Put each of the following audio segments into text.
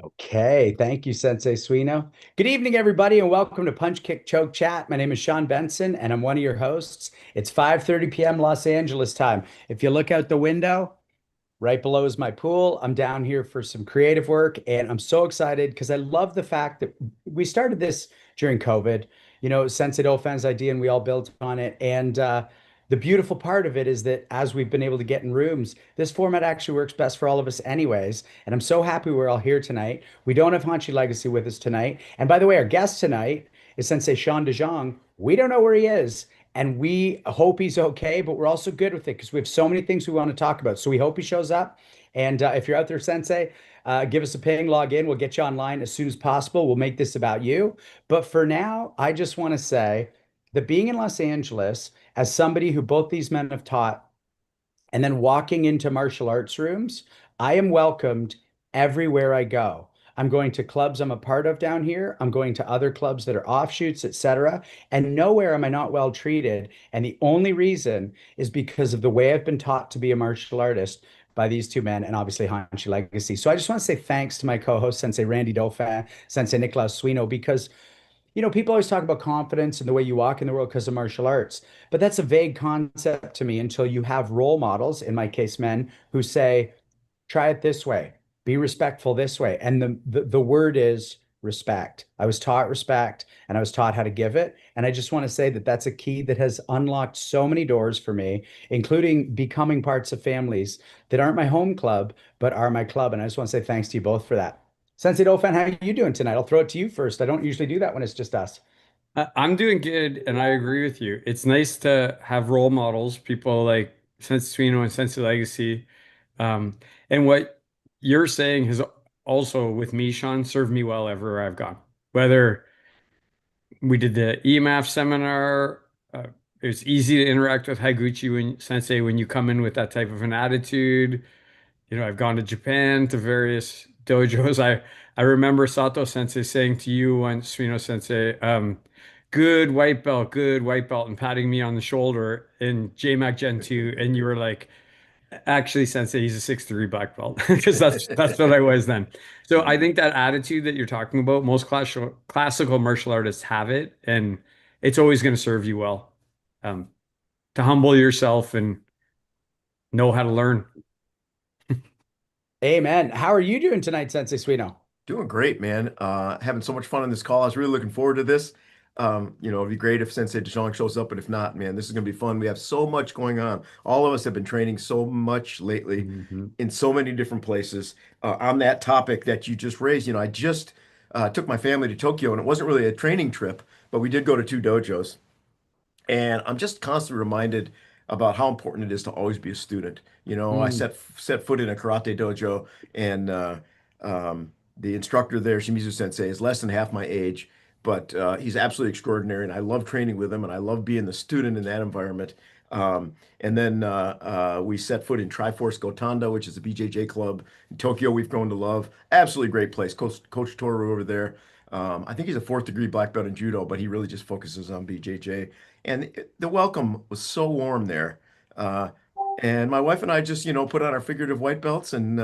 Okay, thank you, Sensei Suino. Good evening, everybody, and welcome to Punch Kick Choke Chat. My name is Sean Benson, and I'm one of your hosts. It's 5:30 p.m. Los Angeles time. If you look out the window, right below is my pool. I'm down here for some creative work, and I'm so excited because I love the fact that we started this during COVID. Sensei Dauphin's idea, and we all built on it. And the beautiful part of it is that as we've been able to get in rooms, this format actually works best for all of us, anyways. And I'm so happy we're all here tonight. We don't have Hanshi Legacy with us tonight. And by the way, our guest tonight is Sensei Sean DeJong. We don't know where he is. And we hope he's okay, but we're also good with it because we have so many things we want to talk about. So we hope he shows up. And if you're out there, Sensei, give us a ping, log in. We'll get you online as soon as possible. We'll make this about you. But for now, I just want to say that being in Los Angeles, as somebody who both these men have taught, and then walking into martial arts rooms, I am welcomed everywhere I go. I'm going to clubs I'm a part of down here. I'm going to other clubs that are offshoots, etc. And nowhere am I not well treated. And the only reason is because of the way I've been taught to be a martial artist by these two men and obviously Hanshi Legacy. So I just want to say thanks to my co-host, Sensei Randy Dauphin, Sensei Nicolas Suino, because people always talk about confidence and the way you walk in the world because of martial arts, but that's a vague concept to me until you have role models, in my case, men who say, try it this way, be respectful this way. And the word is respect. I was taught respect and I was taught how to give it. And I just want to say that that's a key that has unlocked so many doors for me, including becoming parts of families that aren't my home club, but are my club. And I just want to say thanks to you both for that. Sensei Dauphin, how are you doing tonight? I'll throw it to you first. I don't usually do that when it's just us. I'm doing good, and I agree with you. It's nice to have role models, people like Sensei Suino and Sensei Legacy. Um, and what you're saying has also, with me, Sean, served me well everywhere I've gone. Whether we did the EMAF seminar, it's easy to interact with Higuchi Sensei when you come in with that type of an attitude. I've gone to Japan to various dojos. I remember Sato Sensei saying to you once, Suino Sensei, good white belt, and patting me on the shoulder in JMAC Gen 2, and you were like, actually, Sensei, he's a 6'3" black belt, because that's what I was then. So I think that attitude that you're talking about, most classical martial artists have it, and it's always going to serve you well. Um, to humble yourself and know how to learn. Amen. How are you doing tonight, Sensei Suino? Doing great, man. Having so much fun on this call. I was really looking forward to this. It'd be great if Sensei DeJong shows up, but if not, man, this is going to be fun. We have so much going on. All of us have been training so much lately Hmm. in so many different places. On that topic that you just raised, I just took my family to Tokyo, and it wasn't really a training trip, but we did go to two dojos. And I'm just constantly reminded about how important it is to always be a student. I Mm. set foot in a karate dojo, and the instructor there, Shimizu Sensei, is less than half my age, but he's absolutely extraordinary, and I love training with him, and I love being the student in that environment. And then we set foot in Triforce Gotanda, which is a BJJ club in Tokyo we've grown to love. Absolutely great place. Coach Toru over there. I think he's a fourth degree black belt in judo, but he really just focuses on BJJ. And the welcome was so warm there. Uh, and my wife and I just, put on our figurative white belts and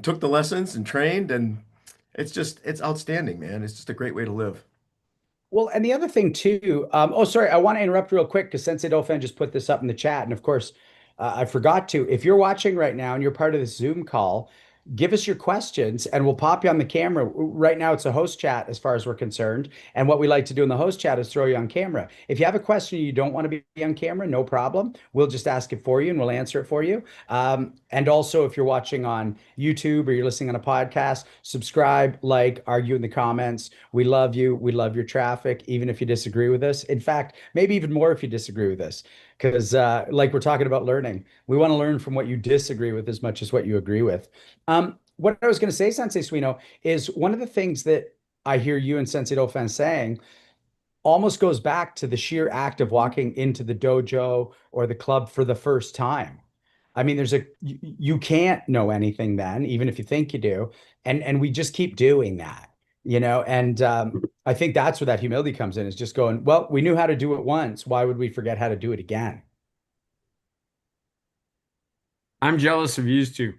took the lessons and trained, and it's outstanding, man. It's just a great way to live. Well, and the other thing too, oh, sorry, I want to interrupt real quick because Sensei Dauphin just put this up in the chat. And of course, I forgot to. If you're watching right now and you're part of this Zoom call, give us your questions and we'll pop you on the camera. Right now, it's a host chat as far as we're concerned. And what we like to do in the host chat is throw you on camera. If you have a question you don't want to be on camera, no problem. We'll just ask it for you and we'll answer it for you. And also, if you're watching on YouTube or you're listening on a podcast, subscribe, like, argue in the comments. We love you. We love your traffic, even if you disagree with us. In fact, maybe even more if you disagree with us, because like we're talking about learning, we want to learn from what you disagree with as much as what you agree with. What I was going to say, Sensei Suino, is one of the things that I hear you and Sensei Dauphin saying almost goes back to the sheer act of walking into the dojo or the club for the first time. I mean, you can't know anything then, even if you think you do, and we just keep doing that, And I think that's where that humility comes in, is just going, well, we knew how to do it once. Why would we forget how to do it again? I'm jealous of you two.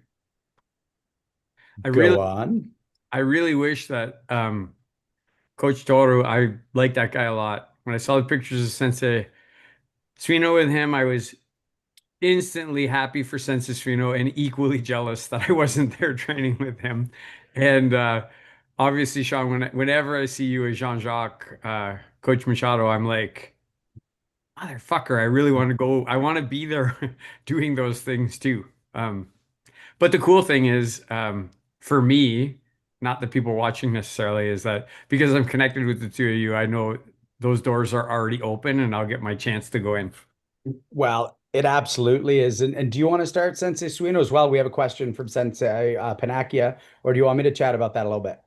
I Go really on. I really wish that Coach Toru, I like that guy a lot. When I saw the pictures of Sensei Suino with him, I was instantly happy for Sensei Suino and equally jealous that I wasn't there training with him. And obviously, Sean, whenever I see you as Jean-Jacques, Coach Machado, I'm like, motherfucker, I really want to go. I want to be there doing those things too. Um, but the cool thing is, for me, not the people watching necessarily, is that because I'm connected with the two of you, I know those doors are already open and I'll get my chance to go in. Well, it absolutely is. And do you want to start Sensei Suino as well? We have a question from Sensei Panakia, or do you want me to chat about that a little bit?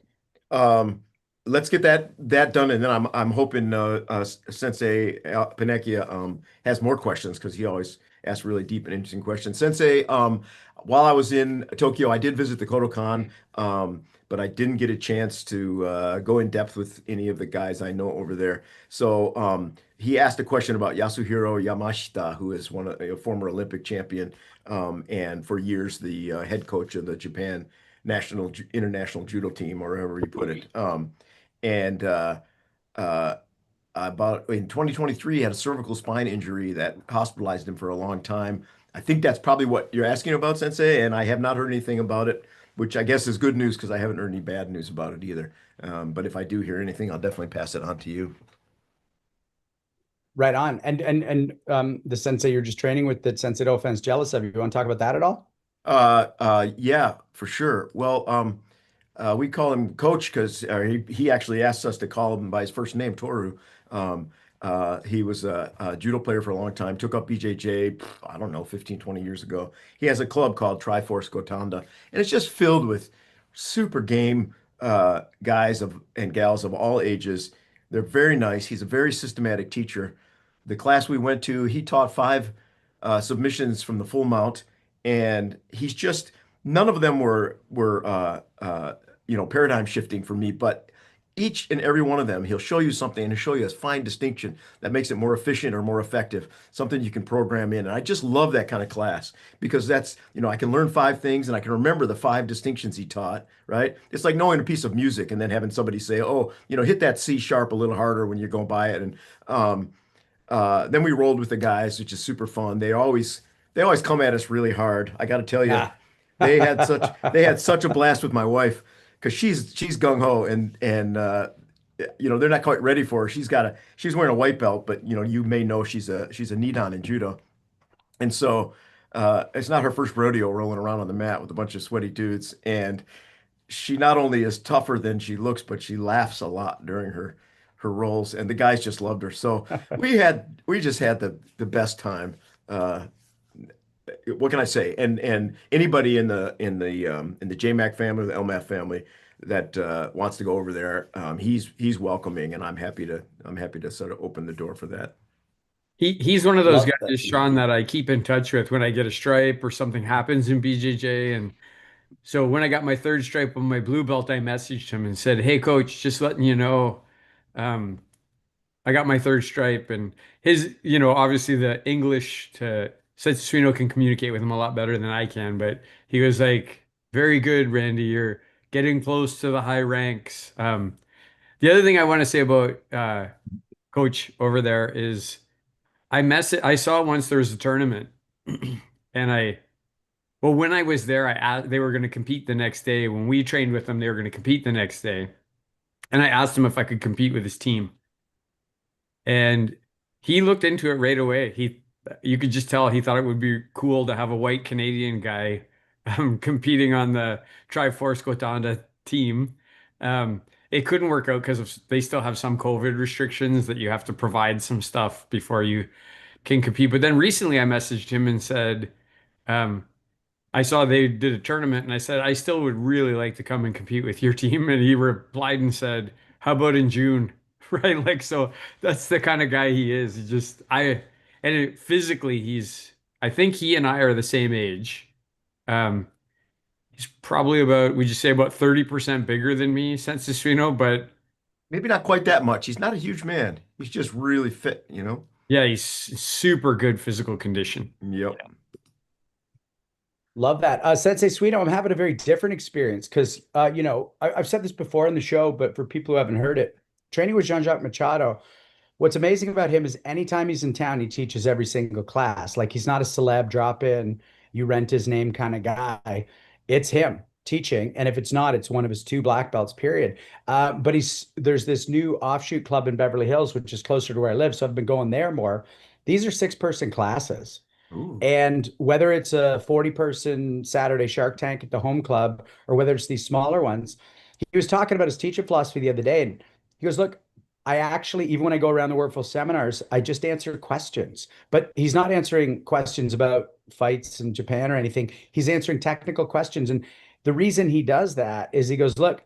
Um, let's get that done, and then I'm hoping Sensei Panecchia has more questions because he always asks really deep and interesting questions. Sensei, while I was in Tokyo, I did visit the Kodokan, but I didn't get a chance to go in depth with any of the guys I know over there. So he asked a question about Yasuhiro Yamashita, who is a former Olympic champion, and for years the head coach of the Japan international judo team, or however you put it. And uh, about in 2023, he had a cervical spine injury that hospitalized him for a long time. I think that's probably what you're asking about, Sensei, and I have not heard anything about it, which I guess is good news because I haven't heard any bad news about it either. But if I do hear anything, I'll definitely pass it on to you. Right on. And the sensei you're just training with that Sensei Dauphin's jealous of you. You want to talk about that at all? Yeah, for sure. Well, we call him Coach because he actually asked us to call him by his first name, Toru. Um, he was a judo player for a long time, took up BJJ, I don't know, 15, 20 years ago. He has a club called Triforce Gotanda, and it's just filled with super game guys and gals of all ages. They're very nice. He's a very systematic teacher. The class we went to, he taught five submissions from the full mount, and he's just none of them were paradigm shifting for me, but each and every one of them, he'll show you something and he'll show you a fine distinction that makes it more efficient or more effective, something you can program in. And I just love that kind of class because I can learn five things and I can remember the five distinctions he taught, right? It's like knowing a piece of music and then having somebody say, oh, hit that C sharp a little harder when you're going by it. And then we rolled with the guys, which is super fun. They always come at us really hard. I got to tell you, Yeah. they had such a blast with my wife because she's gung ho and they're not quite ready for her. She's wearing a white belt, but you may know she's a nidan in judo, and so it's not her first rodeo rolling around on the mat with a bunch of sweaty dudes. And she not only is tougher than she looks, but she laughs a lot during her rolls, and the guys just loved her. So we just had the best time. What can I say? And anybody in the JMac family, the LMAF family that wants to go over there, he's welcoming, and I'm happy to sort of open the door for that. He's one of those Love that. guys, Sean, that I keep in touch with when I get a stripe or something happens in BJJ. And so when I got my third stripe on my blue belt, I messaged him and said, "Hey, coach, just letting you know, um, I got my third stripe." And obviously the English to Setsuino can communicate with him a lot better than I can, but he was like, "Very good, Randy. You're getting close to the high ranks." The other thing I want to say about coach over there is I saw once there was a tournament and when I was there, they were going to compete the next day. When we trained with them, they were going to compete the next day. And I asked him if I could compete with his team. And he looked into it right away. You could just tell he thought it would be cool to have a white Canadian guy competing on the Triforce Gotanda team. It couldn't work out because they still have some COVID restrictions that you have to provide some stuff before you can compete. But then recently I messaged him and said, um, I saw they did a tournament and I said, I still would really like to come and compete with your team. And he replied and said, how about in June? Right? Like, so that's the kind of guy he is. Physically, I think he and I are the same age. Um, he's probably would you say about 30% bigger than me, Sensei, but Maybe not quite that much. He's not a huge man. He's just really fit. yeah, he's super good physical condition. Yep. Love that. Sensei Suino, I'm having a very different experience because, I've said this before in the show, but for people who haven't heard it, training with Jean-Jacques Machado, what's amazing about him is anytime he's in town, he teaches every single class. Like he's not a celeb drop in, you rent his name kind of guy. It's him teaching. And if it's not, it's one of his two black belts, period. But there's this new offshoot club in Beverly Hills, which is closer to where I live. So I've been going there more. These are 6-person classes. Ooh. And whether it's a 40-person Saturday Shark Tank at the home club or whether it's these smaller ones, he was talking about his teaching philosophy the other day. And he goes, look, I actually, even when I go around the world for seminars, I just answer questions. But he's not answering questions about fights in Japan or anything. He's answering technical questions. And the reason he does that is he goes, look,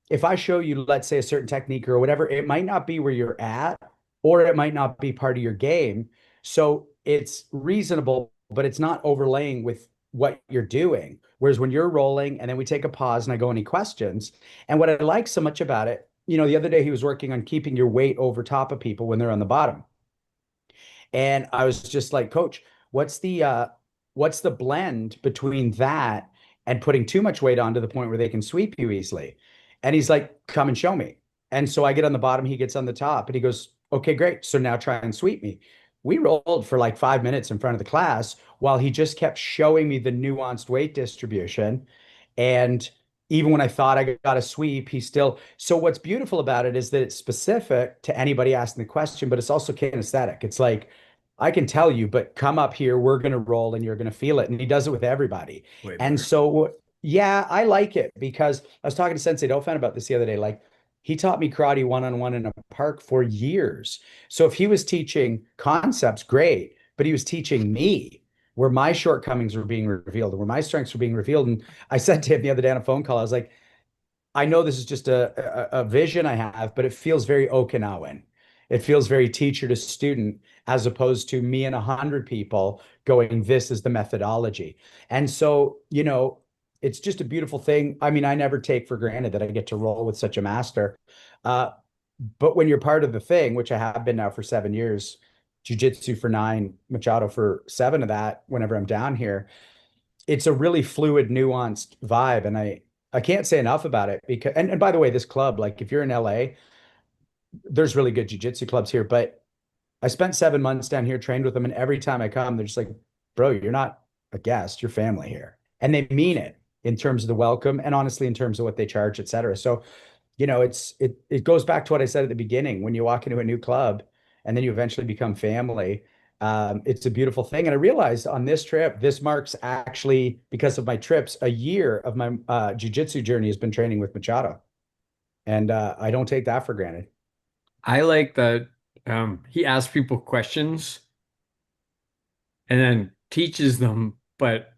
if I show you, let's say, a certain technique or whatever, it might not be where you're at, or it might not be part of your game. So it's reasonable, but it's not overlaying with what you're doing. Whereas when you're rolling and then we take a pause and I go, any questions? And what I like so much about it, the other day he was working on keeping your weight over top of people when they're on the bottom. And I was just like, Coach, what's the blend between that and putting too much weight on to the point where they can sweep you easily? And he's like, come and show me. And so I get on the bottom, he gets on the top, and he goes, okay, great. So now try and sweep me. We rolled for like 5 minutes in front of the class while he just kept showing me the nuanced weight distribution. And even when I thought I got a sweep, he still. So what's beautiful about it is that it's specific to anybody asking the question, but it's also kinesthetic. It's like, I can tell you, but come up here, we're going to roll and you're going to feel it. And he does it with everybody. Way And better. so, yeah, I like it because I was talking to Sensei Dauphin about this the other day. Like, he taught me karate one-on-one in a park for years. So if he was teaching concepts, great, but he was teaching me where my shortcomings were being revealed, where my strengths were being revealed. And I said to him the other day on a phone call, I was like, I know this is just a vision I have, but it feels very Okinawan. It feels very teacher to student, as opposed to me and 100 people going, this is the methodology. And so, it's just a beautiful thing. I mean, I never take for granted that I get to roll with such a master. Uh, but when you're part of the thing, which I have been now for 7 years, jujitsu for 9, Machado for 7 of that, whenever I'm down here, it's a really fluid, nuanced vibe. And I can't say enough about it because, and by the way, this club, like if you're in LA, there's really good jujitsu clubs here, but I spent 7 months down here, trained with them. And every time I come, they're just like, bro, you're not a guest, you're family here. And they mean it in terms of the welcome and honestly, in terms of what they charge, et cetera. So, it goes back to what I said at the beginning. When you walk into a new club and then you eventually become family, it's a beautiful thing. And I realized on this trip, this marks actually, because of my trips, a year of my jujitsu journey has been training with Machado. And I don't take that for granted. I like that he asks people questions and then teaches them, but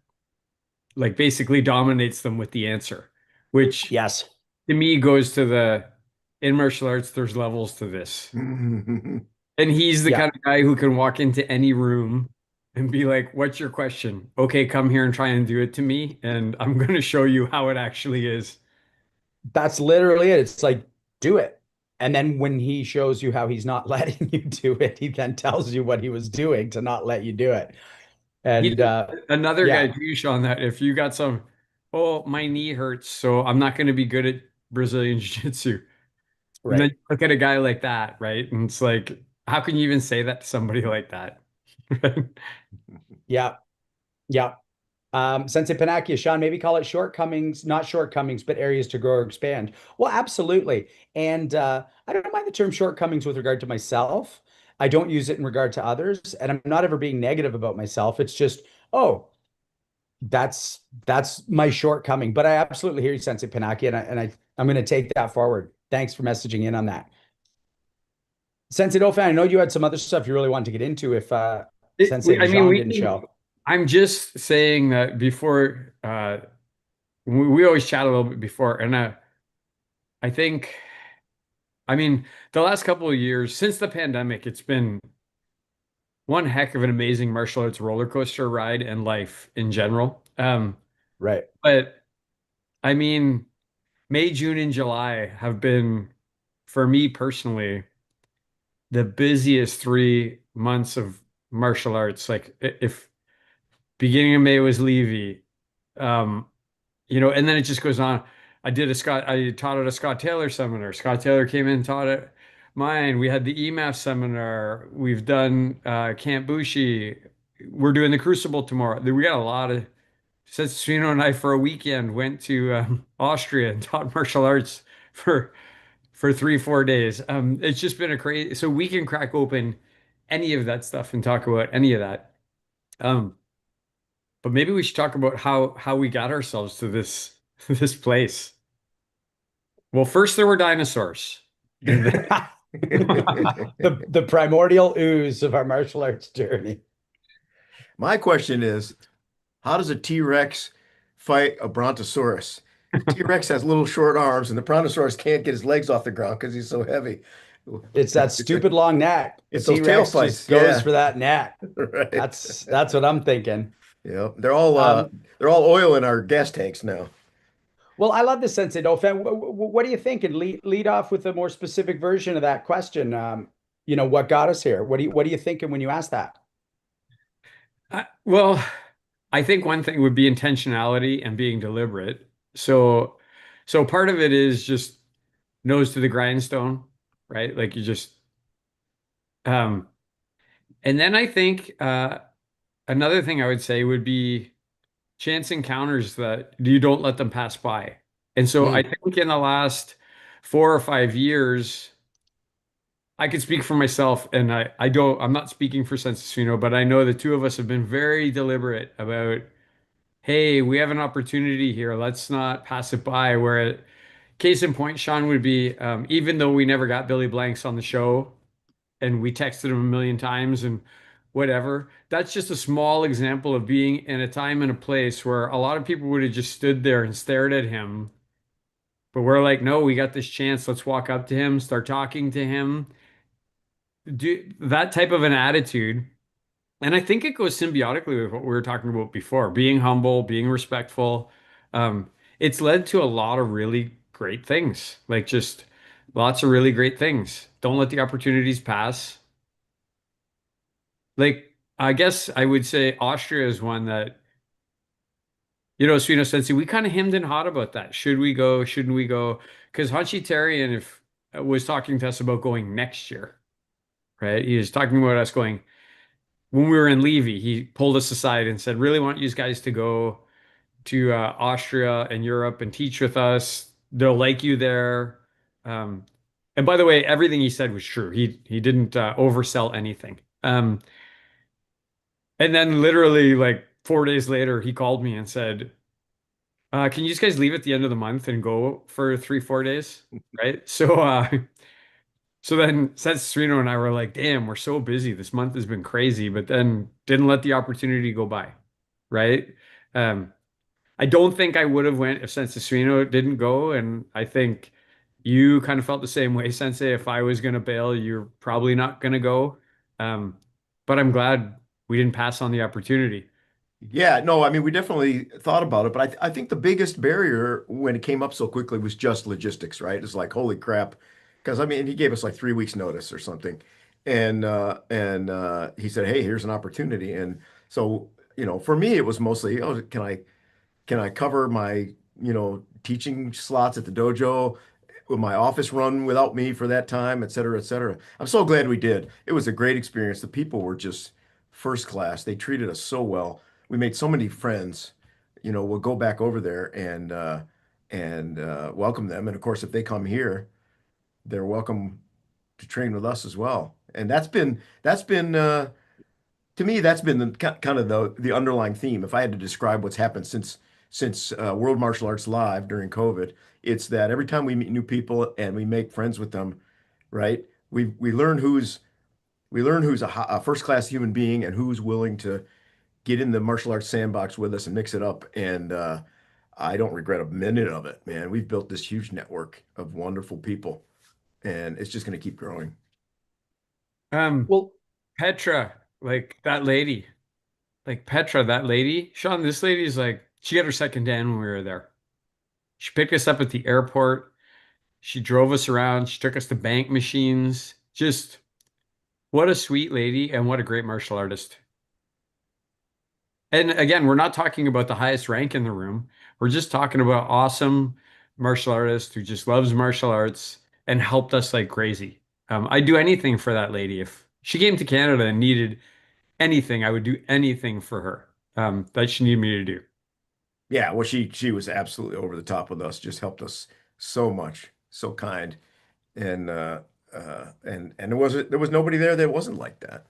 like basically dominates them with the answer, which Yes. to me goes to the in martial arts, there's levels to this. And he's the Yeah. kind of guy who can walk into any room and be like, what's your question? Okay, come here and try and do it to me, and I'm going to show you how it actually is. That's literally it. It's like, do it. And then when he shows you how he's not letting you do it, he then tells you what he was doing to not let you do it. He's And another guy yeah, too, Sean, that if you got some, oh, my knee hurts, so I'm not going to be good at Brazilian Jiu-Jitsu. And then right. you look at a guy like that, right? And it's like, how can you even say that to somebody like that? Yeah. Yeah. Sensei Panakia, Sean, maybe call it shortcomings, not shortcomings, but areas to grow or expand. Well, absolutely. And I don't mind the term shortcomings with regard to myself. I don't use it in regard to others, and I'm not ever being negative about myself. It's just, oh, that's my shortcoming. But I absolutely hear you, Sensei Panakia, I'm going to take that forward. Thanks for messaging in on that. Sensei Dauphin, I know you had some other stuff you really wanted to get into if Sensei I mean, Jean didn't show. I'm just saying that before, we always chat a little bit before, and I think, I mean, the last couple of years since the pandemic, it's been one heck of an amazing martial arts roller coaster ride and life in general. Right. But I mean, May, June, and July have been, for me personally, the busiest 3 months of martial arts. Like if beginning of May was Levy, And then it just goes on. I taught at a Scott Taylor seminar. Scott Taylor came in and taught at mine. We had the EMAF seminar. We've done Camp Bushi. We're doing the Crucible tomorrow. We got a lot of Setsuna and I for a weekend went to Austria and taught martial arts for 3, 4 days. It's just been a crazy. So we can crack open any of that stuff and talk about any of that. Um, but maybe we should talk about how we got ourselves to this this place. Well, first there were dinosaurs. And then, The primordial ooze of our martial arts journey. My question is, how does a T-Rex fight a Brontosaurus? The T-Rex has little short arms, and the Brontosaurus can't get his legs off the ground because he's so heavy. It's that stupid long neck. It's The those tail T-Rex fights. just goes Yeah. for that neck. Right. That's what I'm thinking. Yeah, Um, they're all oil in our gas tanks now. well, I love this, Sensei Dauphin. What do you think? And lead off with a more specific version of that question. What got us here? What are you thinking when you ask that? well, I think one thing would be intentionality and being deliberate. So part of it is just nose to the grindstone, right? Like you just um and then I think another thing I would say would be chance encounters that you don't let them pass by. And so I Mm. think in the last 4 or 5 years, I could speak for myself, and I'm not speaking for Sensasuino, but I know the two of us have been very deliberate about, hey, we have an opportunity here. Let's not pass it by. Where case in point, Sean would be, even though we never got Billy Blanks on the show, and we texted him a million times and whatever. That's just a small example of being in a time and a place where a lot of people would have just stood there and stared at him. But we're like, no, we got this chance. Let's walk up to him, start talking to him, do that type of an attitude. And I think it goes symbiotically with what we were talking about before, being humble, being respectful. It's led to a lot of really great things, like just lots of really great things. Don't let the opportunities pass. Like, I guess I would say Austria is one that, Suino Sensei, we kind of hemmed and hawed about that. Should we go? Shouldn't we go? Because Hanshi Tarian if was talking to us about going next year, right? He was talking about us going when we were in Levy. He pulled us aside and said, "Really want you guys to go to Austria and Europe and teach with us. They'll like you there." Um, and by the way, everything he said was true. He didn't oversell anything. And then literally like 4 days later, he called me and said, can you just guys leave at the end of the month and go for 3, 4 days? Right. So then Serino and I were like, damn, we're so busy. This month has been crazy, but then didn't let the opportunity go by. Right. Um, I don't think I would have went if Serino didn't go. And I think you kind of felt the same way, Sensei. If I was going to bail, you're probably not going to go. Um, but I'm glad we didn't pass on the opportunity. Yeah, no, I mean, we definitely thought about it, but I think the biggest barrier when it came up so quickly was just logistics, right? It's like, holy crap. Because I mean, he gave us like 3 weeks notice or something. And he said, hey, here's an opportunity. And so, for me, it was mostly, oh, can I cover my, teaching slots at the dojo? Will my office run without me for that time, et cetera, et cetera. I'm so glad we did. It was a great experience. The people were just first class. They treated us so well. We made so many friends. We'll go back over there and welcome them. And of course, if they come here, they're welcome to train with us as well. And that's been to me, that's been kind of the underlying theme. If I had to describe what's happened since World Martial Arts Live during COVID, it's that every time we meet new people and we make friends with them, right? We learn who's a first class human being and who's willing to get in the martial arts sandbox with us and mix it up. And I don't regret a minute of it, man. We've built this huge network of wonderful people, and it's just going to keep growing. Um, Well, Petra, like Petra, that lady, Sean, this lady's like, she got her second Dan when we were there. She picked us up at the airport. She drove us around. She took us to bank machines. Just what a sweet lady and what a great martial artist. And again, we're not talking about the highest rank in the room. We're just talking about awesome martial artist who just loves martial arts and helped us like crazy. I'd do anything for that lady. If she came to Canada and needed anything, I would do anything for her that she needed me to do. Yeah, well, she was absolutely over the top with us, just helped us so much, so kind, and and there was nobody there that wasn't like that.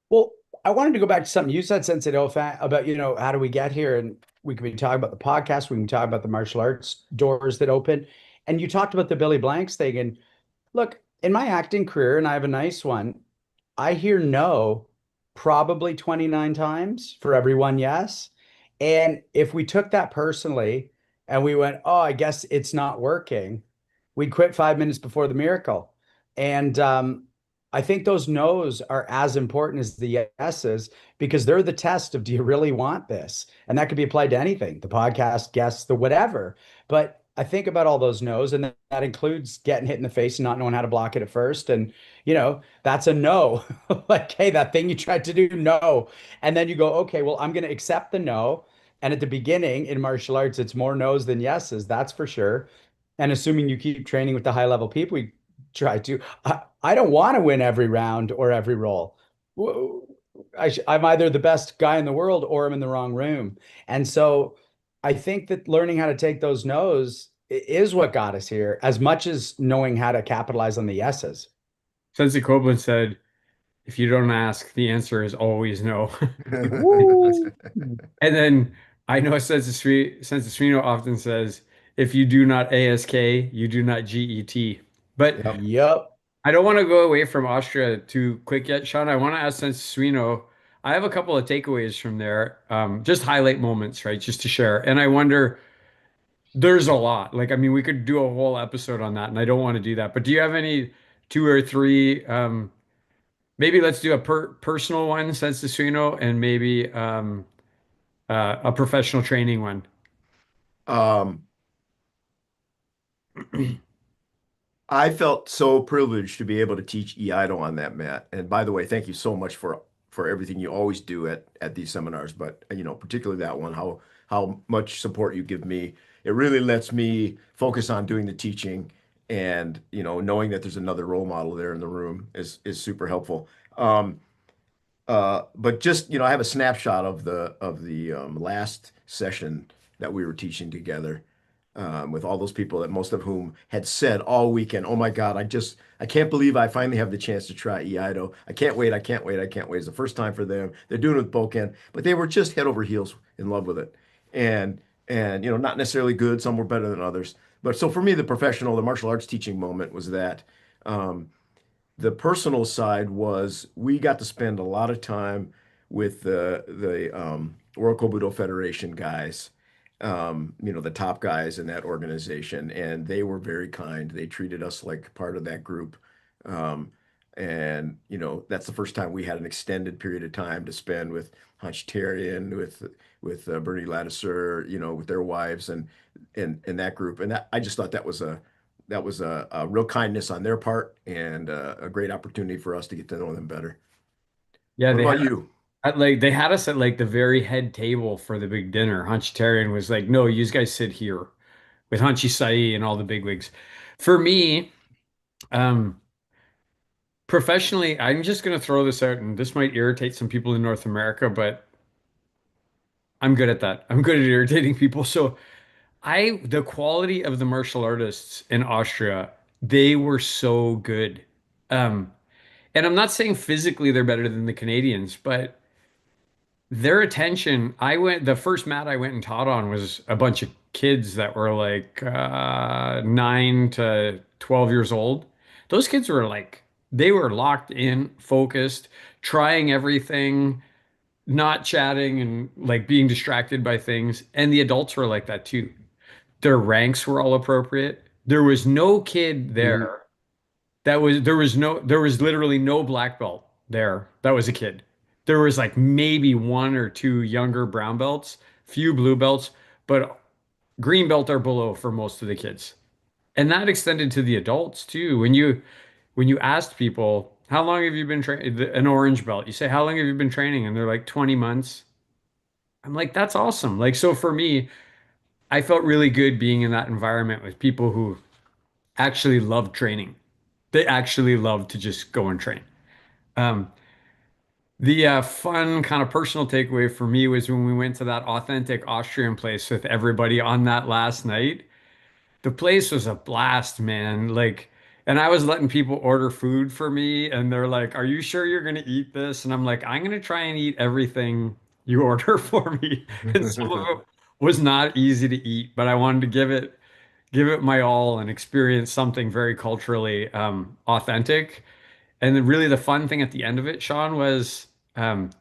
Well, I wanted to go back to something you said, Sensei Do-fan, about, how do we get here? And we could be talking about the podcast, we can talk about the martial arts doors that open. And you talked about the Billy Blanks thing. And look, in my acting career, and I have a nice one, I hear no probably 29 times for every one yes. And if we took that personally and we went, oh, I guess it's not working, we'd quit 5 minutes before the miracle. And I think those no's are as important as the yeses because they're the test of do you really want this? And that could be applied to anything, the podcast, guests, the whatever. But I think about all those no's, and that includes getting hit in the face and not knowing how to block it at first. And, that's a no. Like, hey, that thing you tried to do, no. And then you go, okay, well, I'm going to accept the no. And at the beginning in martial arts, it's more no's than yeses, that's for sure. And assuming you keep training with the high level people, we try to. I don't want to win every round or every roll. I'm either the best guy in the world or I'm in the wrong room. And so I think that learning how to take those no's is what got us here, as much as knowing how to capitalize on the yeses. Sensei Copeland said, if you don't ask, the answer is always no. Woo! And then I know Sensei Suino often says, if you do not ASK, you do not GET. But Yep. Yep. I don't want to go away from Austria too quick yet, Sean. I want to ask Sensei Suino, I have a couple of takeaways from there, just highlight moments, right? Just to share. And I wonder, there's a lot. Like, I mean, we could do a whole episode on that, and I don't want to do that. But do you have any two or three? Maybe let's do a personal one, Sensei Suino, and maybe a professional training one. Um, I felt so privileged to be able to teach Iaido on that mat. And by the way, thank you so much for everything you always do at these seminars, but particularly that one, how much support you give me. It really lets me focus on doing the teaching and knowing that there's another role model there in the room is super helpful. But just, I have a snapshot of the last session that we were teaching together with all those people that most of whom had said all weekend, "Oh my God, I can't believe I finally have the chance to try Iaido. I can't wait, I can't wait, I can't wait." It's the first time for them. They're doing it with Boken, but they were just head over heels in love with it. And not necessarily good. Some were better than others. But so for me, the martial arts teaching moment was that. The personal side was we got to spend a lot of time with the World Kobudo Federation guys, the top guys in that organization, and they were very kind. They treated us like part of that group. Um, and that's the first time we had an extended period of time to spend with Hunchterian, with Bernie Ladouceur, with their wives and that group. And I just thought that was a real kindness on their part and a great opportunity for us to get to know them better. Yeah, What about you? they had us at like the very head table for the big dinner. Hunchitarian was like, "No, you guys sit here with Hunchy Sai and all the bigwigs." For me, um, professionally, I'm just gonna throw this out, and this might irritate some people in North America, but I'm good at that. I'm good at irritating people. So the quality of the martial artists in Austria, they were so good. Um, and I'm not saying physically they're better than the Canadians, but their attention, the first mat I went and taught on was a bunch of kids that were like 9 to 12 years old. Those kids were like, they were locked in, focused, trying everything, not chatting and like being distracted by things. And the adults were like that too. Their ranks were all appropriate. There was no kid Mhm. there there was literally no black belt there that was a kid. There was like maybe one or two younger brown belts, few blue belts, but green belt or below for most of the kids. And that extended to the adults too. When you asked people, how long have you been training an orange belt? You say, how long have you been training? And they're like 20 months. I'm like, that's awesome. Like, so for me, I felt really good being in that environment with people who actually love training. They actually love to just go and train. Um, the fun kind of personal takeaway for me was when we went to that authentic Austrian place with everybody on that last night. The place was a blast, man. Like, and I was letting people order food for me, and they're like, "Are you sure you're gonna eat this?" And I'm like, "I'm gonna try and eat everything you order for me." And some of it was not easy to eat, but I wanted to give it my all and experience something very culturally authentic. And then really the fun thing at the end of it, Sean, was um,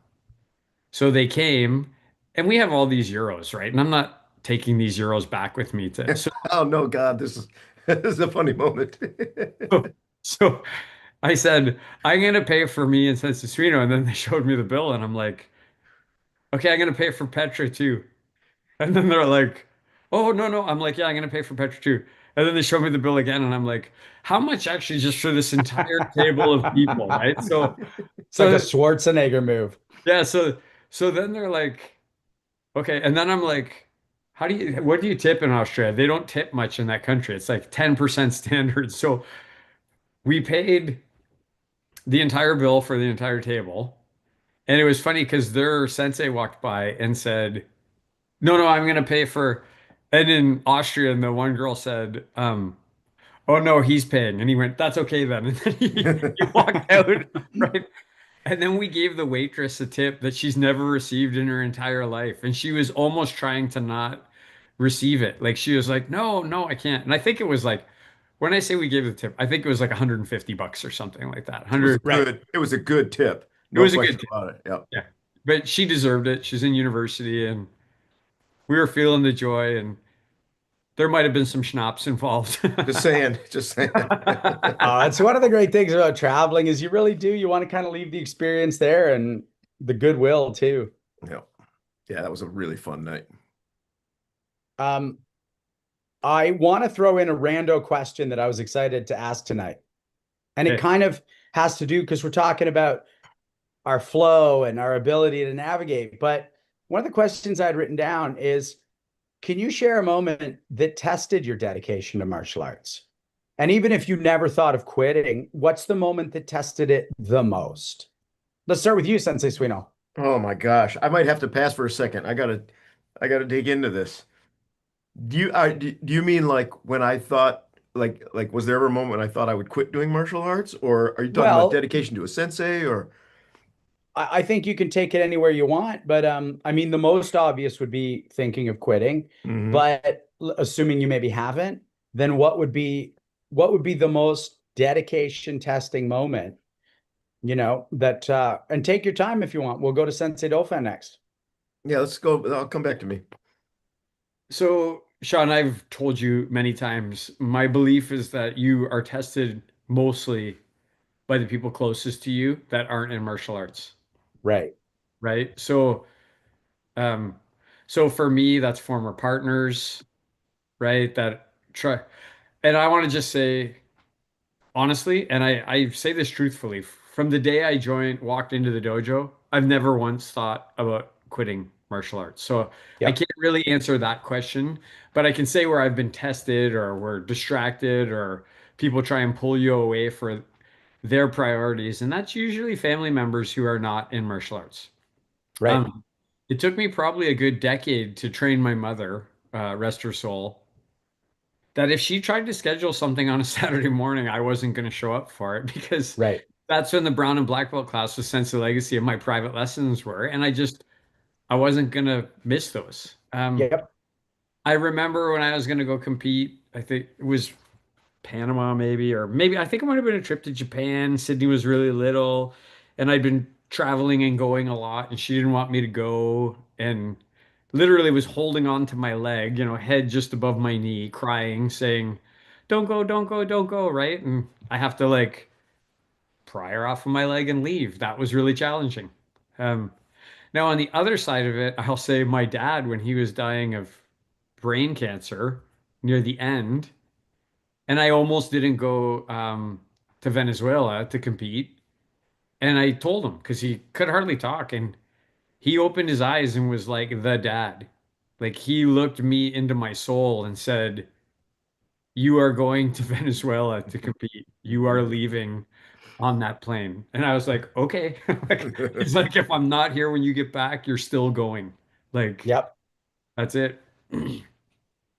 so they came, and we have all these euros, right? And I'm not taking these euros back with me to so Oh no, God, this is this is a funny moment. so I said, I'm gonna pay for me and Sensasuino, and then they showed me the bill, and I'm like, okay, I'm gonna pay for Petra too. And then they're like, oh no, no. I'm like, yeah, I'm gonna pay for Petra too. And then they showed me the bill again, and I'm like, how much actually just for this entire table of people, right? So It's like a so Schwarzenegger move. yeah, so then they're like, okay, and then I'm like, what do you tip in Australia? They don't tip much in that country. It's like 10% standard. So we paid the entire bill for the entire table. And it was funny because their sensei walked by and said, no, no, I'm gonna pay for. And in Austria, and the one girl said, oh no, he's paying. And he went, that's okay then. And then he walked out, right? And then we gave the waitress a tip that she's never received in her entire life. And she was almost trying to not receive it. Like she was like, no, no, I can't. And I think it was like, when I say we gave the tip, I think it was like 150 bucks or something like that. It was a 100, Right. good, it was a good tip. it No was a good question tip. about it. Yep. Yeah. But she deserved it. She's in university and we were feeling the joy and there might have been some schnapps involved. Just saying, just saying. It's one of the great things about traveling is you really do. You want to kind of leave the experience there and the goodwill too. Yeah. Yeah, that was a really fun night. Um, I want to throw in a rando question that I was excited to ask tonight. And it Okay. kind of has to do because we're talking about our flow and our ability to navigate. But one of the questions I'd written down is, can you share a moment that tested your dedication to martial arts? And even if you never thought of quitting, what's the moment that tested it the most? Let's start with you, Sensei Suino. Oh my gosh, I might have to pass for a second. I gotta dig into this. Do you mean like when I thought like was there ever a moment when I thought I would quit doing martial arts, or are you talking about Well, dedication to a sensei, or I think you can take it anywhere you want, but I mean, the most obvious would be thinking of quitting. Mhm. But assuming you maybe haven't, then what would be the most dedication testing moment? That and take your time if you want. We'll go to Sensei Dauphin next. Yeah, let's go. I'll come back to me. So, Sean, I've told you many times, my belief is that you are tested mostly by the people closest to you that aren't in martial arts, Right. right? Um, so for me, that's former partners, right? That try, and I want to just say honestly, and I say this truthfully, from the day I walked into the dojo, I've never once thought about quitting martial arts. So I Yep. can't really answer that question, but I can say where I've been tested or we're distracted or people try and pull you away for their priorities. And that's usually family members who are not in martial arts. Right. Um, it took me probably a good decade to train my mother, rest her soul, that if she tried to schedule something on a Saturday morning, I wasn't going to show up for it because Right. that's when the brown and black belt class with Sense of Legacy and my private lessons were. And I wasn't going to miss those. Yep. I remember when I was going to go compete, I think it was Panama maybe, or maybe I think it might have been a trip to Japan. Sydney was really little and I'd been traveling and going a lot and she didn't want me to go and literally was holding on to my leg, head just above my knee, crying, saying, don't go, don't go, don't go, right? And I have to like pry her off of my leg and leave. That was really challenging. Um, Now on the other side of it, I'll say my dad, when he was dying of brain cancer near the end, and I almost didn't go to Venezuela to compete. And I told him because he could hardly talk, and he opened his eyes and was like the dad. Like he looked me into my soul and said, "You are going to Venezuela to compete. You are leaving on that plane." And I was like, "Okay." Like, it's like if I'm not here when you get back, you're still going. Like Yep. that's it.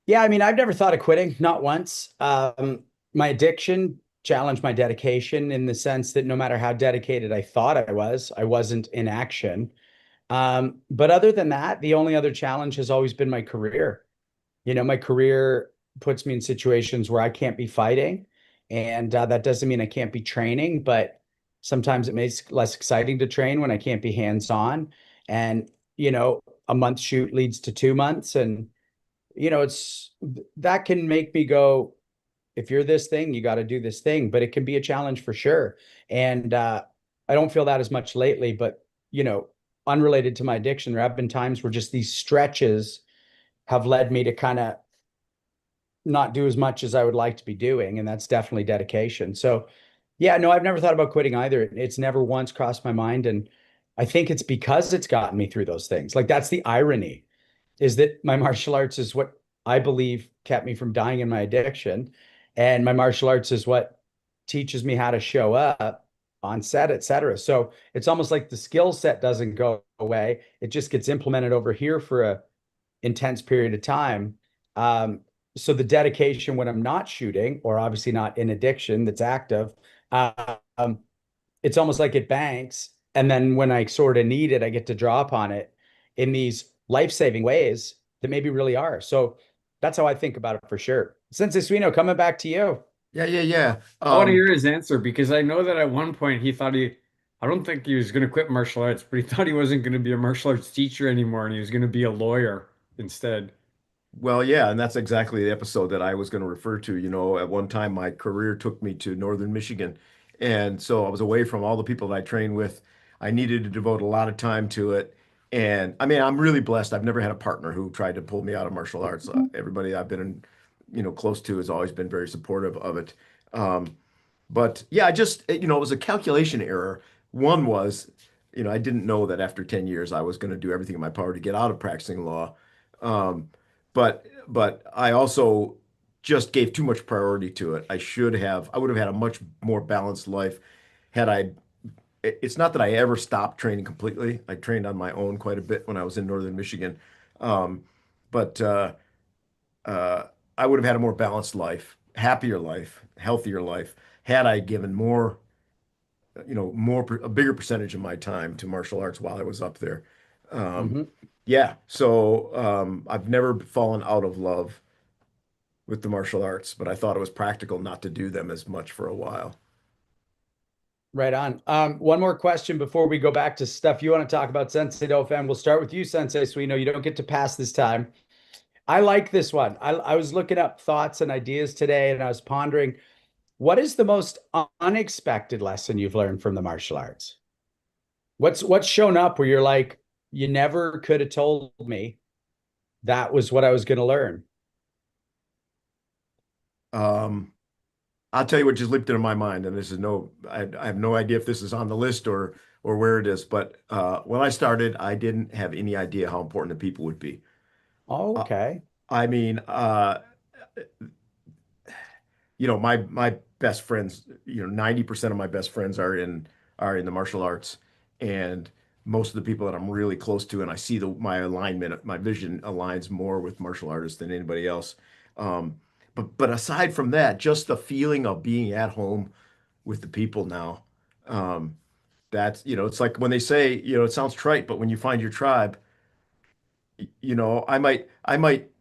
Yeah, I mean, I've never thought of quitting, not once. My addiction challenged my dedication in the sense that no matter how dedicated I thought I wasn't in action. But other than that, the only other challenge has always been my career. My career puts me in situations where I can't be fighting, and that doesn't mean I can't be training, but sometimes it makes it less exciting to train when I can't be hands-on. And, a month shoot leads to 2 months, and it's that can make me go, if you're this thing, you got to do this thing, but it can be a challenge for sure. And I don't feel that as much lately, but unrelated to my addiction, there have been times where just these stretches have led me to kind of not do as much as I would like to be doing, and that's definitely dedication. So, yeah, no, I've never thought about quitting either. It's never once crossed my mind, and I think it's because it's gotten me through those things. Like that's the irony, is that my martial arts is what I believe kept me from dying in my addiction, and my martial arts is what teaches me how to show up on set, etc. So it's almost like the skill set doesn't go away; it just gets implemented over here for a intense period of time. Um, so the dedication when I'm not shooting, or obviously not in addiction that's active, um, it's almost like it banks. And then when I sort of need it, I get to draw upon it in these life-saving ways that maybe really are. So that's how I think about it for sure. Sensei Suino, coming back to you. Yeah, yeah, yeah. I want to hear his answer because I know that at one point he thought I don't think he was going to quit martial arts, but he thought he wasn't going to be a martial arts teacher anymore and he was going to be a lawyer instead. Well, yeah, and that's exactly the episode that I was going to refer to. At one time, my career took me to Northern Michigan. And so I was away from all the people that I trained with. I needed to devote a lot of time to it. And I mean, I'm really blessed. I've never had a partner who tried to pull me out of martial arts. Everybody I've been close to has always been very supportive of it. Um, but yeah, it was a calculation error. One was, I didn't know that after 10 years I was going to do everything in my power to get out of practicing law. Um, but I also just gave too much priority to it. I would have had a much more balanced life had it's not that I ever stopped training completely. I trained on my own quite a bit when I was in Northern Michigan. Um, but uh, I would have had a more balanced life, happier life, healthier life had I given a bigger percentage of my time to martial arts while I was up there. Um, Mhm. yeah, so I've never fallen out of love with the martial arts, but I thought it was practical not to do them as much for a while. Right on. One more question before we go back to stuff you want to talk about, Sensei Dauphin. We'll start with you, Sensei Suino. You don't get to pass this time. I like this one. I was looking up thoughts and ideas today, and I was pondering, what is the most unexpected lesson you've learned from the martial arts? What's shown up where you're like, you never could have told me that was what I was going to learn? Um, I'll tell you what just leaped into my mind, and I have no idea if this is on the list or where it is, but when I started, I didn't have any idea how important the people would be. Oh, Uh, okay. I mean, my best friends, 90% of my best friends are in the martial arts, and most of the people that I'm really close to, and I see my alignment, my vision aligns more with martial artists than anybody else. Um, but aside from that, just the feeling of being at home with the people now, um, it's like when they say, it sounds trite, but when you find your tribe, I might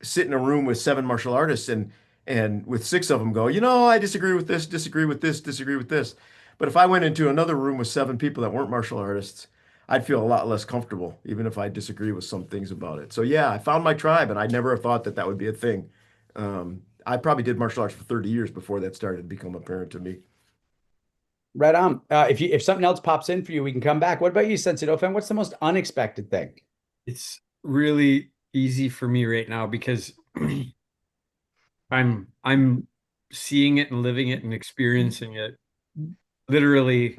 sit in a room with seven martial artists and with six of them go, I disagree with this, disagree with this, disagree with this. But if I went into another room with seven people that weren't martial artists, I'd feel a lot less comfortable, even if I disagree with some things about it. So yeah, I found my tribe, and I never have thought that that would be a thing. I probably did martial arts for 30 years before that started to become apparent to me. Right on. If something else pops in for you, we can come back. What about you, Sensei Dauphin? What's the most unexpected thing? It's really easy for me right now because I'm seeing it and living it and experiencing it literally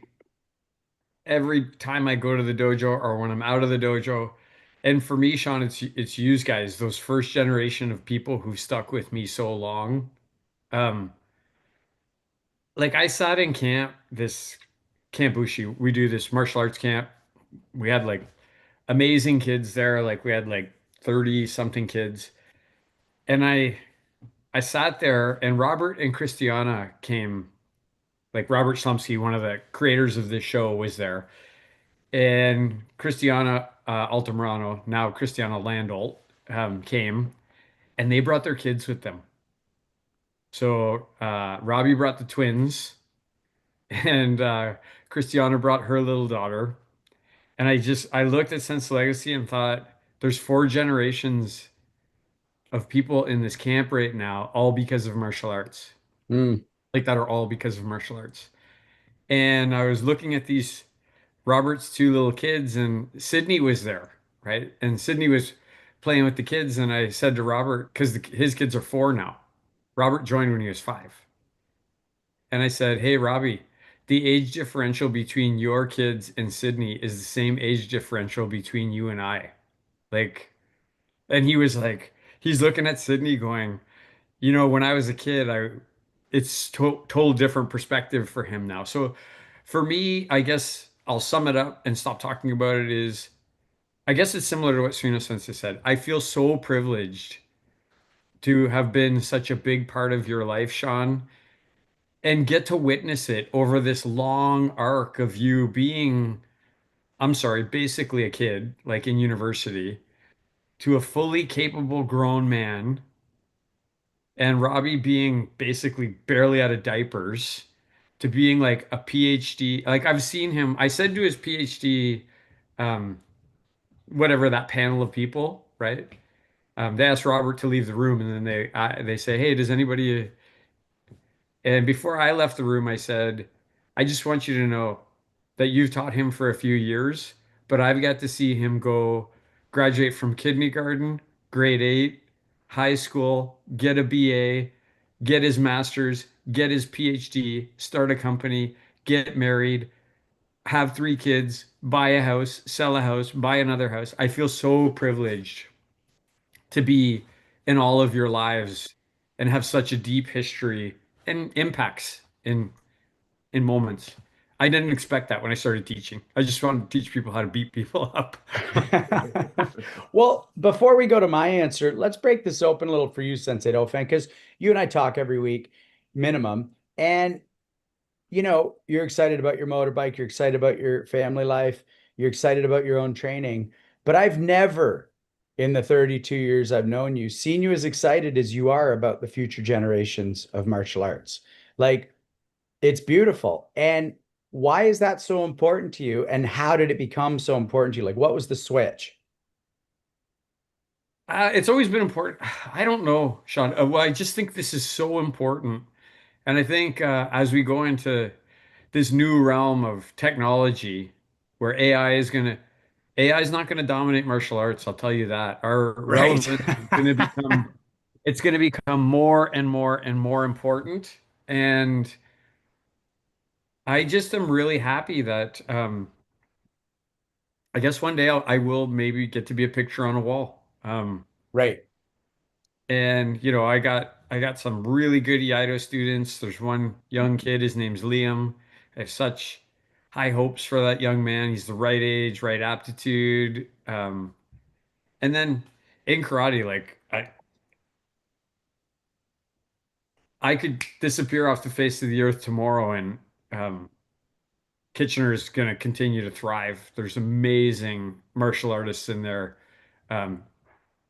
every time I go to the dojo or when I'm out of the dojo. And for me, Sean, it's you guys, those first generation of people who stuck with me so long. Um, like I sat in camp, this Camp Bushi. We do this martial arts camp. We had like amazing kids there. Like we had like 30 something kids. And I sat there and Robert and Christiana came, like Robert Slumsky, one of the creators of this show, was there. And Christiana Altamirano, now Christiana Landolt, came and they brought their kids with them. So Robbie brought the twins and Christiana brought her little daughter. And I looked at Sense Legacy and thought, there's four generations of people in this camp right now, all because of martial arts. Mm. Like that are all because of martial arts. And I was looking at these Robert's two little kids, and Sydney was there, right? And Sydney was playing with the kids, and I said to Robert, because his kids are 4 now. Robert joined when he was 5. And I said, "Hey, Robbie, the age differential between your kids and Sydney is the same age differential between you and I." Like, and he was like, he's looking at Sydney going, when I was a kid, it's total different perspective for him now. So for me, I guess I'll sum it up and stop talking about it is, I guess it's similar to what Suino Sensei said. I feel so privileged to have been such a big part of your life, Sean, and get to witness it over this long arc of you being, I'm sorry, basically a kid, like in university, to a fully capable grown man, and Robbie being basically barely out of diapers to being like a PhD. Like I've seen him, I said to his PhD, um, whatever that panel of people, right? They asked Robert to leave the room, and then they say, "Hey, does anybody?" And before I left the room, I said, "I just want you to know that you've taught him for a few years, but I've got to see him go graduate from kindergarten, grade 8, high school, get a BA, get his master's, get his PhD, start a company, get married, have 3 kids, buy a house, sell a house, buy another house." I feel so privileged to be in all of your lives and have such a deep history and impacts in moments. I didn't expect that when I started teaching. I just wanted to teach people how to beat people up. Well, before we go to my answer, let's break this open a little for you, Sensei Dauphin, because you and I talk every week, minimum. And you're excited about your motorbike, you're excited about your family life, you're excited about your own training. But I've never, in the 32 years I've known you, seen you as excited as you are about the future generations of martial arts. Like, it's beautiful. And why is that so important to you? And how did it become so important to you? Like, what was the switch? It's always been important. I don't know, Sean. Well, I just think this is so important. And I think as we go into this new realm of technology where AI is not going to dominate martial arts, I'll tell you that. Our Right. relevance is going to become, it's going to become more and more and more important. And I just am really happy that I guess one day I will maybe get to be a picture on a wall. Right. And I got some really good Iaido students. There's one young kid, his name's Liam. I have such high hopes for that young man. He's the right age, right aptitude. And then in karate, like I could disappear off the face of the earth tomorrow, and um, Kitchener is going to continue to thrive. There's amazing martial artists in there um,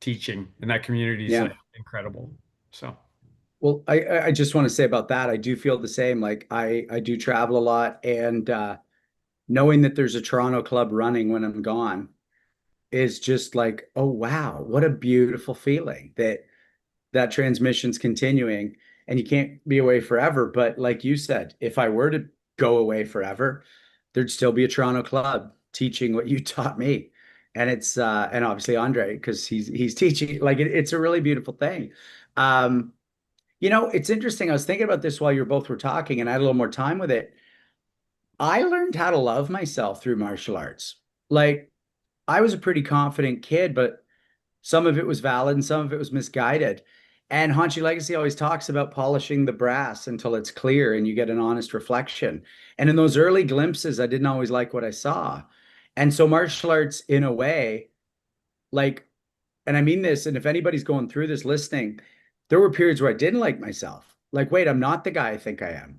teaching, and that community is Yeah. incredible. So. Well, I just want to say about that, I do feel the same. Like I do travel a lot, and knowing that there's a Toronto club running when I'm gone is just like, oh wow, what a beautiful feeling that that transmission's continuing, and you can't be away forever. But like you said, if I were to go away forever, there'd still be a Toronto club teaching what you taught me. And it's and obviously Andre, because he's teaching, like it's a really beautiful thing. Um, it's interesting. I was thinking about this while you both were talking, and I had a little more time with it. I learned how to love myself through martial arts. Like, I was a pretty confident kid, but some of it was valid and some of it was misguided. And Hanchi Legacy always talks about polishing the brass until it's clear and you get an honest reflection. And in those early glimpses, I didn't always like what I saw. And so martial arts, in a way, like, and I mean this, and if anybody's going through this listening, there were periods where I didn't like myself. Like, wait, I'm not the guy I think I am.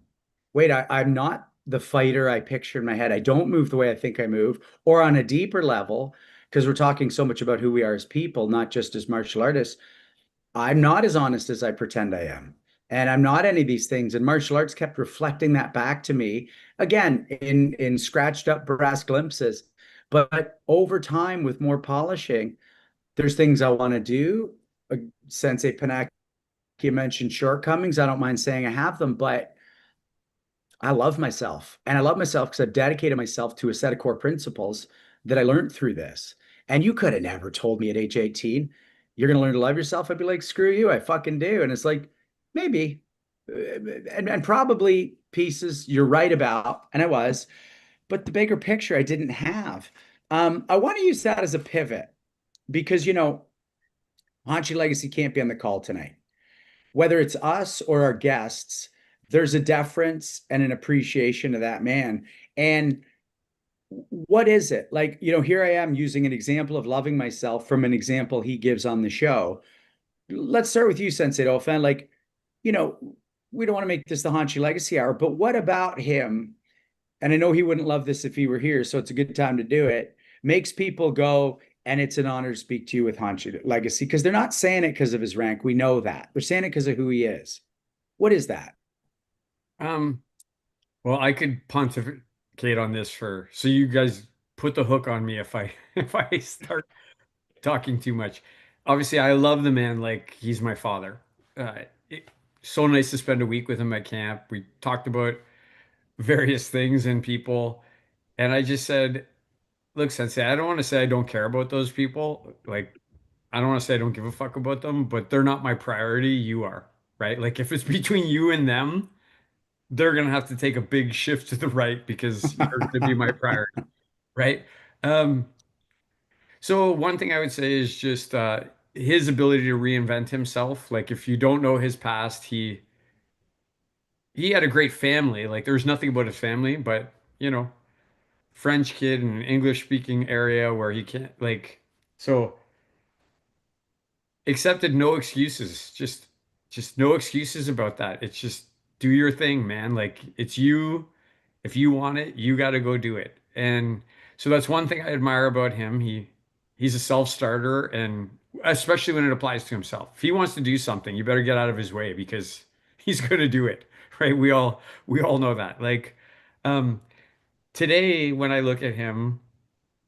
Wait, I'm not the fighter I picture in my head. I don't move the way I think I move. Or on a deeper level, because we're talking so much about who we are as people, not just as martial artists, I'm not as honest as I pretend I am. And I'm not any of these things. And martial arts kept reflecting that back to me again in scratched up brass glimpses. But over time, with more polishing, there's things I want to do. Sensei Panaki mentioned shortcomings. I don't mind saying I have them, but I love myself. And I love myself because I've dedicated myself to a set of core principles that I learned through this. And you could have never told me at age 18, you're going to learn to love yourself. I'd be like, screw you. I fucking do. And it's like, maybe, and probably pieces you're right about. And I was, but the bigger picture I didn't have. I want to use that as a pivot because, Hanchi Legacy can't be on the call tonight. Whether it's us or our guests, there's a deference and an appreciation of that man. And what is it? Like, here I am using an example of loving myself from an example he gives on the show. Let's start with you, Sensei Dauphin. Like, you know, we don't want to make this the Hanchi Legacy Hour, but what about him? And I know he wouldn't love this if he were here, so it's a good time to do it. Makes people go, and it's an honor to speak to you with Hanchi Legacy because they're not saying it because of his rank. We know that. They're saying it because of who he is. What is that? Um, well, I could pontificate on this so you guys put the hook on me if I if I start talking too much. Obviously, I love the man like he's my father. So nice to spend a week with him at camp. We talked about various things and people, and I just said, "Look, Sensei, I don't want to say I don't care about those people. Like, I don't want to say I don't give a fuck about them, but they're not my priority. You are, right? Like, if it's between you and them, they're gonna have to take a big shift to the right because you're gonna be my priority, right?" Um, so one thing I would say is just his ability to reinvent himself. Like if you don't know his past, he had a great family. Like there's nothing about his family, but you know, French kid in an English speaking area where he can't like so accepted no excuses. Just no excuses about that. It's just do your thing, man. Like it's you. If you want it, you got to go do it. And so that's one thing I admire about him. He's a self-starter and especially when it applies to himself. If he wants to do something, you better get out of his way because he's going to do it, right? We all know that. Like um today when I look at him,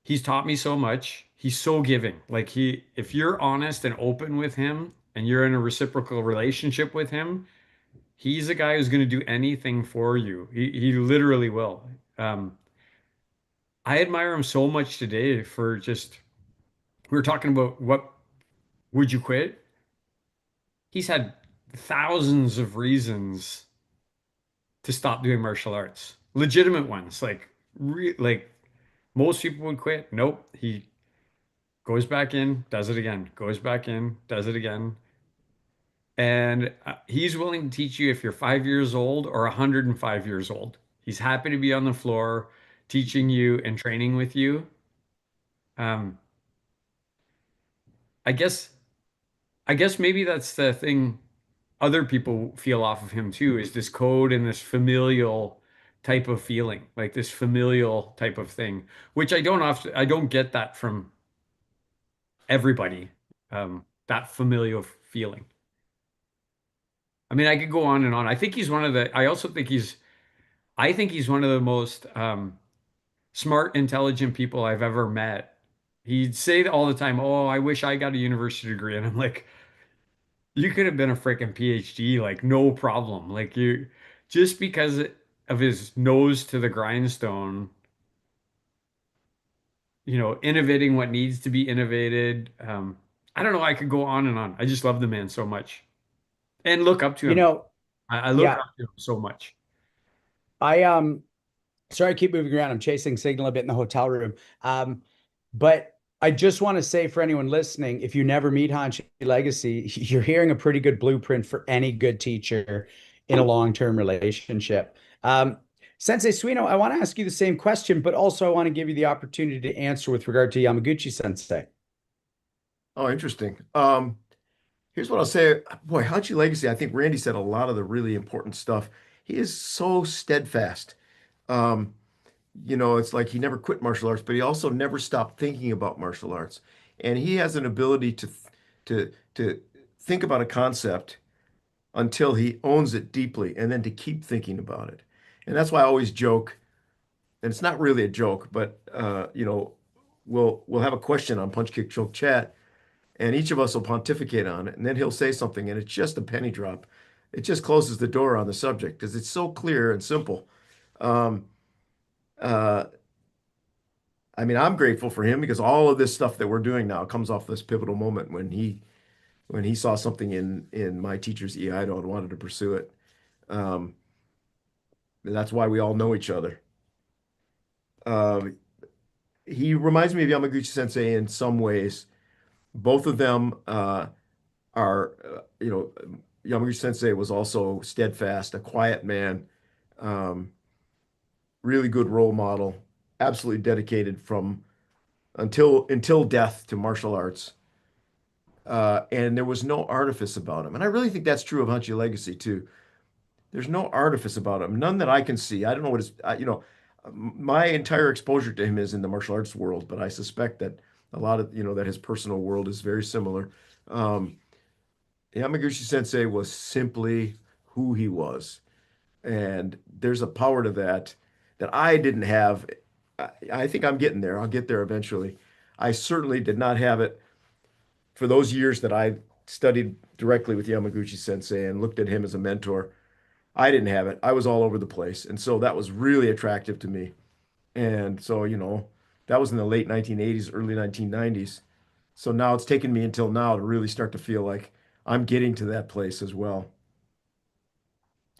he's taught me so much. He's so giving. Like if you're honest and open with him and you're in a reciprocal relationship with him, he's a guy who's going to do anything for you. He literally will. Um, I admire him so much today for just, we were talking about what would you quit? He's had thousands of reasons to stop doing martial arts, legitimate ones. Like most people would quit. Nope. He goes back in, does it again, goes back in, does it again. And he's willing to teach you if you're 5 years old or 105 years old. He's happy to be on the floor teaching you and training with you. Um, I guess I guess maybe that's the thing other people feel off of him too, is this code and this familial type of feeling, like this familial type of thing, which I don't get that from everybody. That familial feeling. I mean, I could go on and on. I also think I think he's one of the most smart, intelligent people I've ever met. He'd say all the time, "Oh, I wish I got a university degree," and I'm like, "You could have been a freaking PhD, like no problem." Like just because of his nose to the grindstone, innovating what needs to be innovated. I don't know. I could go on and on. I just love the man so much and look up to You him. know, I look yeah, up to him so much. I Sorry, I keep moving around. I'm chasing signal a bit in the hotel room. But I just want to say for anyone listening, if you never meet Hanshi Legacy, you're hearing a pretty good blueprint for any good teacher in a long-term relationship. Um, Sensei Suino, I want to ask you the same question, but also I want to give you the opportunity to answer with regard to Yamaguchi Sensei. Oh, interesting. Here's what I'll say. Boy, Hachi Legacy, I think Randy said a lot of the really important stuff. He is so steadfast. Um, it's like he never quit martial arts, but he also never stopped thinking about martial arts. And he has an ability to think about a concept until he owns it deeply and then to keep thinking about it. And that's why I always joke, and it's not really a joke, but we'll have a question on Punch Kick Choke Chat, and each of us will pontificate on it, and then he'll say something, and it's just a penny drop. It just closes the door on the subject because it's so clear and simple. Um, uh, I mean, I'm grateful for him because all of this stuff that we're doing now comes off this pivotal moment when he saw something in my teacher's Iaido and wanted to pursue it. Um, that's why we all know each other. Uh, he reminds me of Yamaguchi Sensei in some ways. Both of them are, Yamaguchi Sensei was also steadfast, a quiet man, um, really good role model, absolutely dedicated from until death to martial arts. And there was no artifice about him. And I really think that's true of Hanchi Legacy too. There's no artifice about him, none that I can see. I don't know what his, my entire exposure to him is in the martial arts world, but I suspect that a lot of, that his personal world is very similar. Um, Yamaguchi Sensei was simply who he was. And there's a power to that that I didn't have. I think I'm getting there. I'll get there eventually. I certainly did not have it for those years that I studied directly with Yamaguchi Sensei and looked at him as a mentor. I didn't have it. I was all over the place. And so that was really attractive to me. And so, that was in the late 1980s, early 1990s. So now it's taken me until now to really start to feel like I'm getting to that place as well.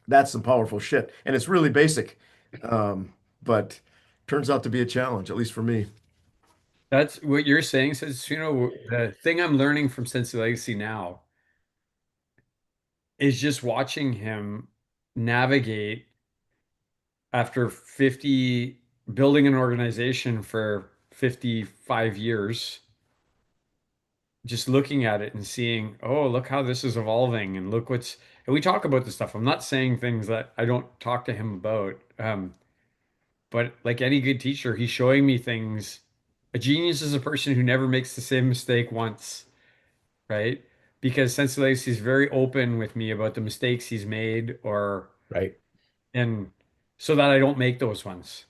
That's some powerful shit. And it's really basic. But turns out to be a challenge, at least for me. That's what you're saying, Sensei. The thing I'm learning from Sensei Legacy now is just watching him navigate after 50, building an organization for 55 years, just looking at it and seeing, oh, look how this is evolving, and look and we talk about this stuff. I'm not saying things that I don't talk to him about. But like any good teacher, he's showing me things. A genius is a person who never makes the same mistake once, right? Because Sensei Legacy is very open with me about the mistakes he's made, Right. and so that I don't make those ones,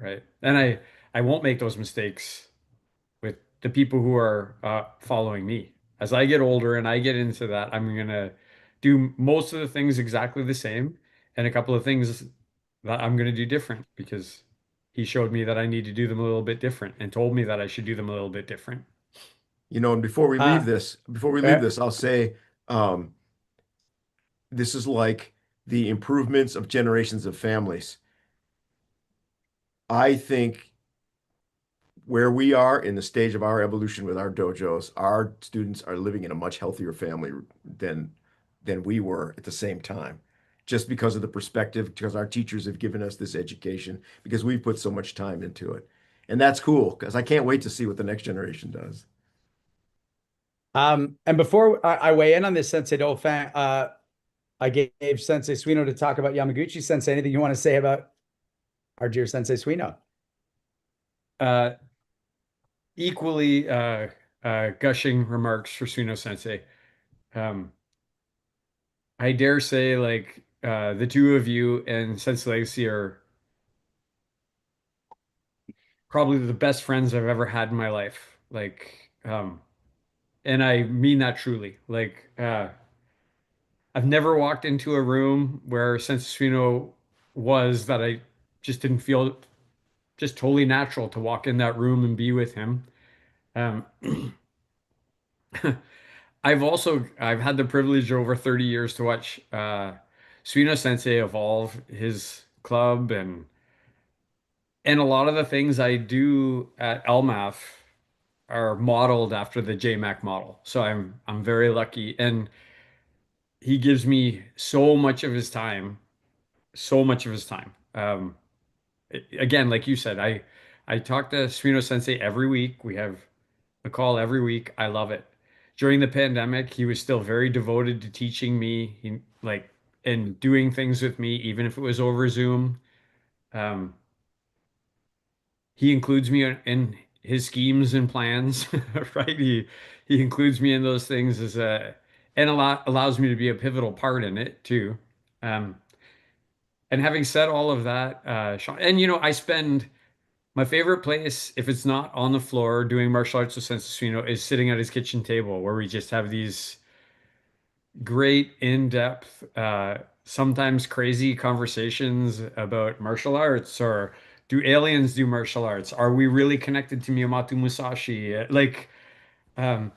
right? And I won't make those mistakes with the people who are following me. As I get older and I get into that, I'm gonna do most of the things exactly the same, and a couple of things that I'm gonna do different because he showed me that I need to do them a little bit different and told me that I should do them a little bit different. And before we Uh, leave uh, this, I'll say um, this is like the improvements of generations of families. I think where we are in the stage of our evolution with our dojos, our students are living in a much healthier family than we were at the same time. Just because of the perspective, because our teachers have given us this education, because we've put so much time into it. And that's cool, because I can't wait to see what the next generation does. and before I weigh in on this, Sensei Dauphin, I gave Sensei Suino to talk about Yamaguchi Sensei. Anything you want to say about our dear Sensei Suino? Uh, Equally gushing remarks for Suno Sensei. Um, I dare say, like, the two of you and Sensei Legacy are probably the best friends I've ever had in my life. Like, and I mean that truly. Like, I've never walked into a room where Sensei Suino was that I just didn't feel just totally natural to walk in that room and be with him. Um, I've had the privilege over 30 years to watch Suino Sensei evolve his club and And a lot of the things I do at LMAF are modeled after the JMAC model. So I'm very lucky. And he gives me so much of his time, so much of his time. Again, like you said, I talk to Suino Sensei every week. We have a call every week. I love it. During the pandemic, he was still very devoted to teaching me, and doing things with me, even if it was over Zoom. Um, he includes me in his schemes and plans, right? He includes me in those things and allows me to be a pivotal part in it too. Um, and having said all of that, Sean, and I spend my favorite place, if it's not on the floor doing martial arts with Sensei Suino, is sitting at his kitchen table where we just have these great in-depth, sometimes crazy conversations about martial arts, or do aliens do martial arts? Are we really connected to Miyamoto Musashi? Um,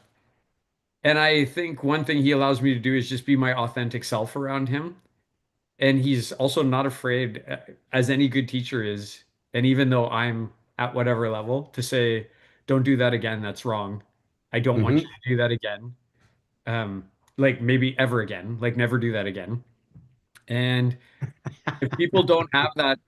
and I think one thing he allows me to do is just be my authentic self around him. And he's also not afraid, as any good teacher is, and even though I'm at whatever level, to say, don't do that again, that's wrong. I don't want you Hmm. to do that again. Um, like maybe ever again, like never do that again. And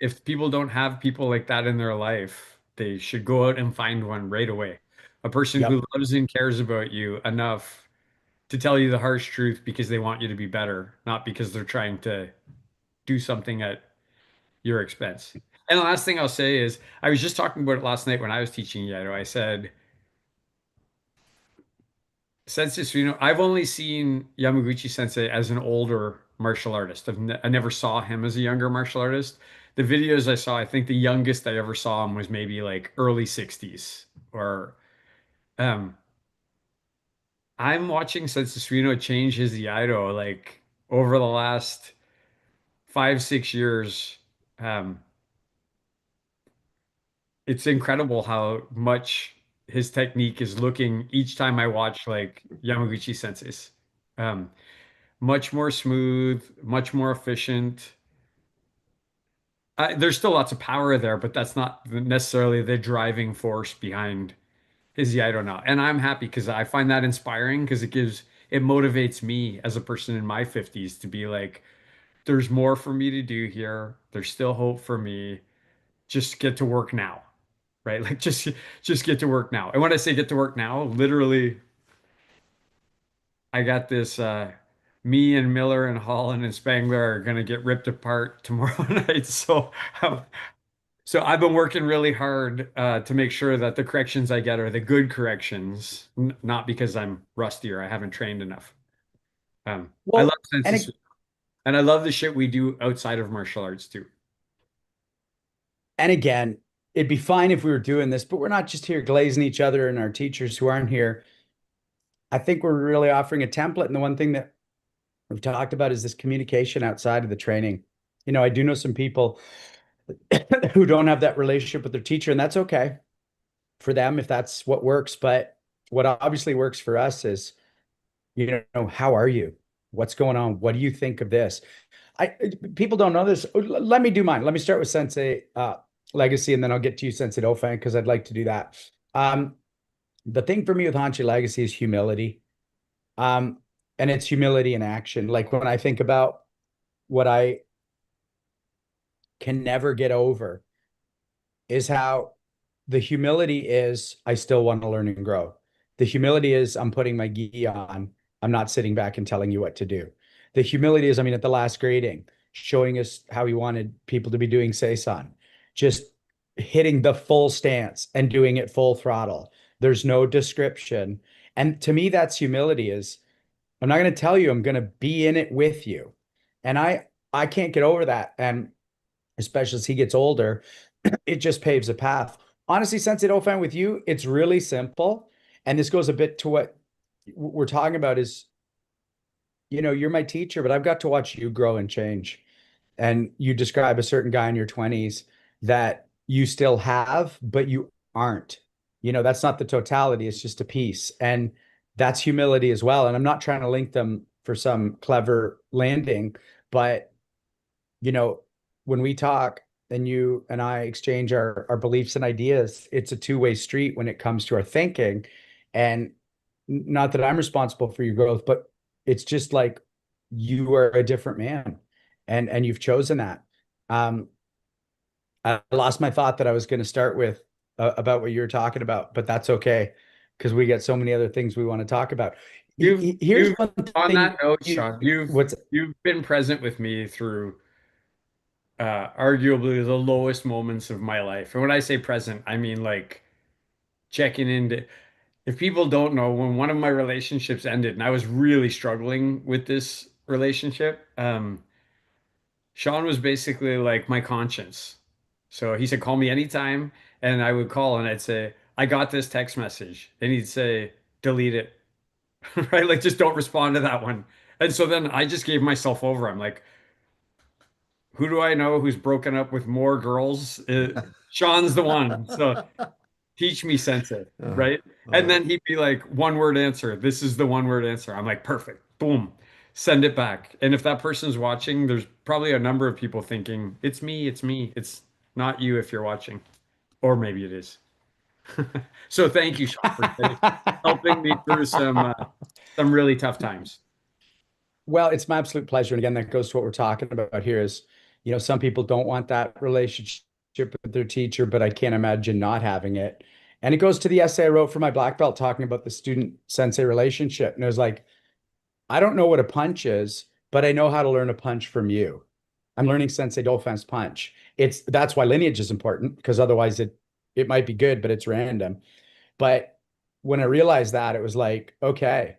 if people don't have people like that in their life, they should go out and find one right away. A person who Yep. loves and cares about you enough to tell you the harsh truth because they want you to be better, not because they're trying to do something at your expense. And the last thing I'll say is, I was just talking about it last night when I was teaching Iaido. I said, Sensei Suino, I've only seen Yamaguchi Sensei as an older martial artist. I never saw him as a younger martial artist. The videos I saw, I think the youngest I ever saw him was maybe like early 60s. Or um, I'm watching Sensei Suino change his Iaido like over the last 5, 6 years. Um, it's incredible how much his technique is looking each time I watch like Yamaguchi Sensei's. Um, much more smooth, much more efficient. There's still lots of power there, but that's not necessarily the driving force behind his Iaido now. And I'm happy because I find that inspiring because it motivates me as a person in my 50s to be like, there's more for me to do here. There's still hope for me. Just get to work now, right? Like just get to work now. And when I say get to work now, literally, I got this. Me and Miller and Holland and Spangler are gonna get ripped apart tomorrow night. So I've been working really hard to make sure that the corrections I get are the good corrections, not because I'm rusty or I haven't trained enough. I love Well, and senses, and I love the shit we do outside of martial arts too. and again, it'd be fine if we were doing this, but we're not just here glazing each other and our teachers who aren't here. I think we're really offering a template. And the one thing that we've talked about is this communication outside of the training. I do know some people who don't have that relationship with their teacher, and that's okay for them if that's what works. But what obviously works for us is, how are you? What's going on? What do you think of this? I People don't know this. Let me do mine. Let me start with Sensei Legacy, and then I'll get to you, Sensei Dofang, because I'd like to do that. The thing for me with Hanchi Legacy is humility. Um, and it's humility in action. Like when I think about what I can never get over is how the humility is I still want to learn and grow. The humility is I'm putting my gi on. I'm not sitting back and telling you what to do. The humility is, I mean, at the last grading, showing us how he wanted people to be doing Seisan, just hitting the full stance and doing it full throttle. There's no description. And to me, that's humility is I'm not going to tell you, I'm going to be in it with you. And I can't get over that. And especially as he gets older, it just paves a path. Honestly, Sensei Dofan, with you, it's really simple. And this goes a bit to what we're talking about is, you're my teacher, but I've got to watch you grow and change. And you describe a certain guy in your 20s that you still have, but you aren't. That's not the totality, it's just a piece. And that's humility as well. And I'm not trying to link them for some clever landing, but you know, when we talk, and you and I exchange our beliefs and ideas, it's a two-way street when it comes to our thinking. And not that I'm responsible for your growth, but it's just like you are a different man, and you've chosen that. Um, I lost my thought that I was going to start with about what you were talking about, but that's okay because we got so many other things we want to talk about. Here's You've one on thing that note, you Sean, you've been present with me through arguably the lowest moments of my life. And when I say present, I mean like checking into. If people don't know, when one of my relationships ended, and I was really struggling with this relationship, Sean was basically like my conscience. So he said, call me anytime. And I would call and I'd say, I got this text message. And he'd say, delete it. Right? Like, just don't respond to that one. And so then I just gave myself over. I'm like, who do I know who's broken up with more girls? Sean's the one. So teach me, sensei. Uh, Right? And then he'd be like, one word answer. This is the one word answer. I'm like, perfect. Boom. Send it back. And if that person's watching, there's probably a number of people thinking, it's me, it's me. It's not you if you're watching. Or maybe it is. So thank you, Sean, for helping me through some really tough times. Well, it's my absolute pleasure. And again, that goes to what we're talking about here is, some people don't want that relationship with their teacher, but I can't imagine not having it. And it goes to the essay I wrote for my black belt talking about the student sensei relationship. And it was like, I don't know what a punch is, but I know how to learn a punch from you. I'm learning Sensei Dolphin's punch. That's why lineage is important, because otherwise it might be good, but it's random. But when I realized that, it was like, okay,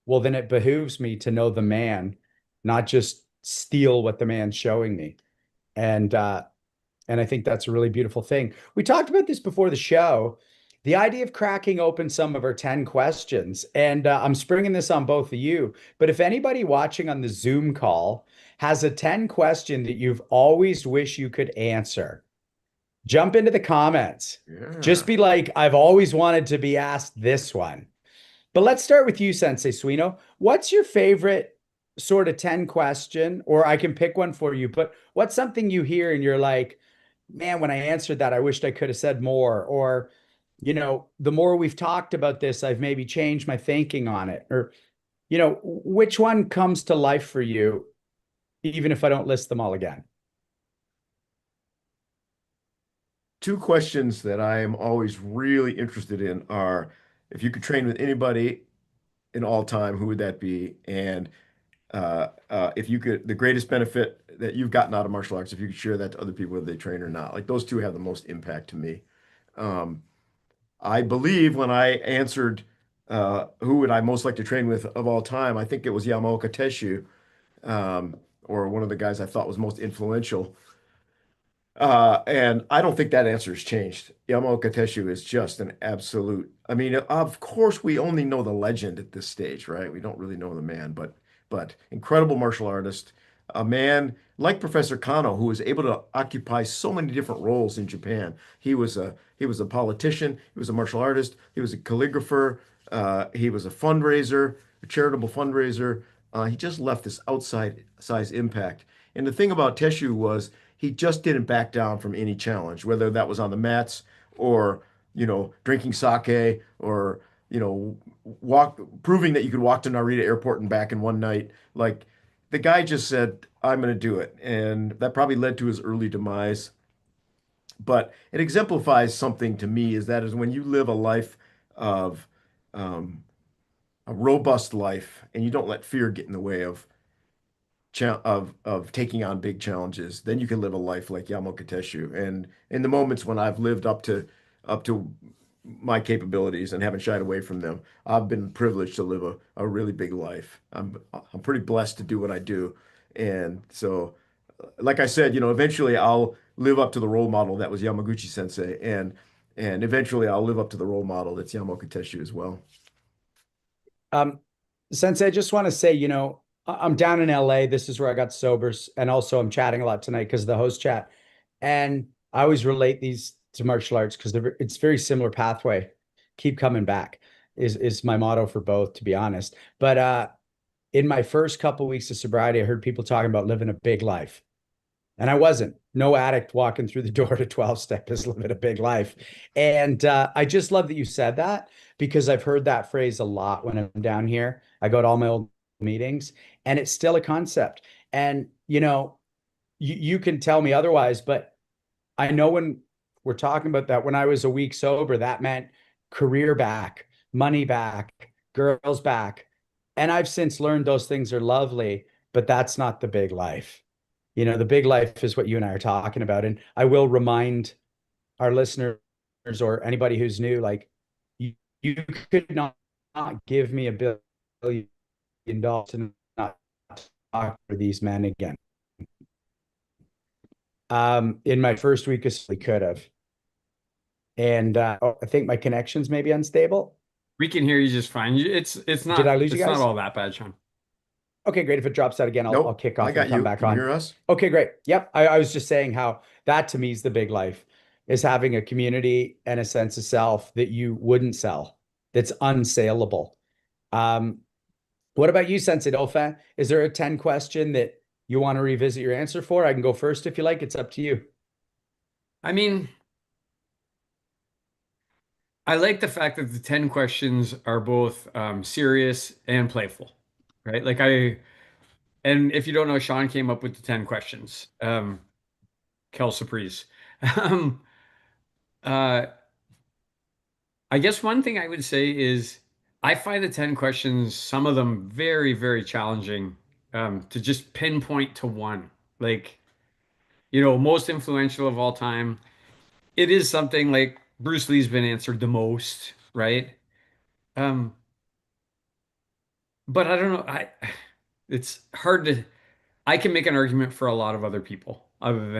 well, then it behooves me to know the man, not just steal what the man's showing me. And I think that's a really beautiful thing. We talked about this before the show, the idea of cracking open some of our 10 questions. And I'm springing this on both of you. But if anybody watching on the Zoom call has a 10 question that you've always wish you could answer, jump into the comments. yeah. Just be like, I've always wanted to be asked this one. But let's start with you, Sensei Suino. What's your favorite sort of 10 question? Or I can pick one for you, but what's something you hear and you're like, man, when I answered that, I wished I could have said more. Or, the more we've talked about this, I've maybe changed my thinking on it. Or, which one comes to life for you, even if I don't list them all again? Two questions that I am always really interested in are, if you could train with anybody in all time, who would that be? And if you could, the greatest benefit that you've gotten out of martial arts, if you could share that to other people, whether they train or not. Like, those two have the most impact to me. Um, I believe when I answered who would I most like to train with of all time, I think it was Yamaoka Teshu, or one of the guys I thought was most influential. And I don't think that answer has changed. Yamaoka Teshu is just an absolute. I mean, of course, we only know the legend at this stage, right? We don't really know the man, but incredible martial artist, a man like Professor Kano, who was able to occupy so many different roles in Japan. He was a politician, he was a martial artist, he was a calligrapher, he was a fundraiser, a charitable fundraiser. He just left this outside size impact. And the thing about Teshu was he just didn't back down from any challenge, whether that was on the mats or, drinking sake or, proving that you could walk to Narita Airport and back in one night. Like, the guy just said, I'm going to do it. And that probably led to his early demise. But it exemplifies something to me, is when you live a life of a robust life and you don't let fear get in the way of taking on big challenges, then you can live a life like Yamaoka Teshu. And in the moments when I've lived up to my capabilities and haven't shied away from them, I've been privileged to live a really big life. I'm pretty blessed to do what I do. And so, like I said, eventually I'll live up to the role model that was Yamaguchi Sensei, and eventually I'll live up to the role model that's Yamaoka Teshu as well. Um, Sensei, I just want to say, I'm down in LA. This is where I got sober. And also I'm chatting a lot tonight because of the host chat. And I always relate these to martial arts because it's very similar pathway. Keep coming back is my motto for both, to be honest. But in my first couple of weeks of sobriety, I heard people talking about living a big life. And I wasn't. No addict walking through the door to 12 step is living a big life. And I just love that you said that because I've heard that phrase a lot when I'm down here. I go to all my old meetings and it's still a concept. And, you can tell me otherwise, but I know when we're talking about that, when I was a week sober, that meant career back, money back, girls back. And I've since learned those things are lovely, but that's not the big life. The big life is what you and I are talking about. And I will remind our listeners or anybody who's new, like you could not give me $1 billion to not talk to these men again. In my first week, we could have. And I think my connection's maybe unstable. We can hear you just fine. It's not. Did I lose you It's guys? not all that bad, Sean. Okay, great. If it drops out again, I'll Nope, kick I off got and come you. back Can on. you hear us? Okay, great. Yep. I was just saying how that to me is the big life, is having a community and a sense of self that you wouldn't sell, that's unsaleable. What about you, Sensei Dauphin? Is there a 10 question that you want to revisit your answer for? I can go first if you like. It's up to you. I mean, I like the fact that the 10 questions are both serious and playful, right? And if you don't know, Sean came up with the 10 questions. Kel Surprise. Um, uh, I guess one thing I would say is I find the 10 questions, some of them very, very challenging to just pinpoint to one. Like, most influential of all time. It is something like Bruce Lee's been answered the most, right? Um, but I don't know. It's hard to I can make an argument for a lot of other people other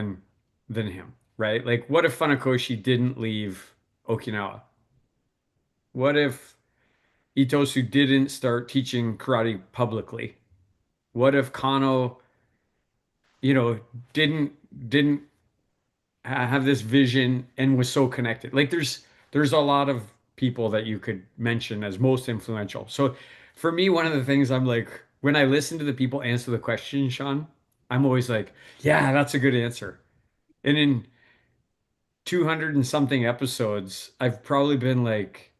than him, right? Like what if Funakoshi didn't leave Okinawa? What if Itosu didn't start teaching karate publicly? What if Kano, you know, didn't have this vision and was so connected? Like there's a lot of people that you could mention as most influential. So for me, one of the things I'm like, when I listen to the people answer the question, Sean, I'm always like, yeah, that's a good answer. And in 200 and something episodes, I've probably been like,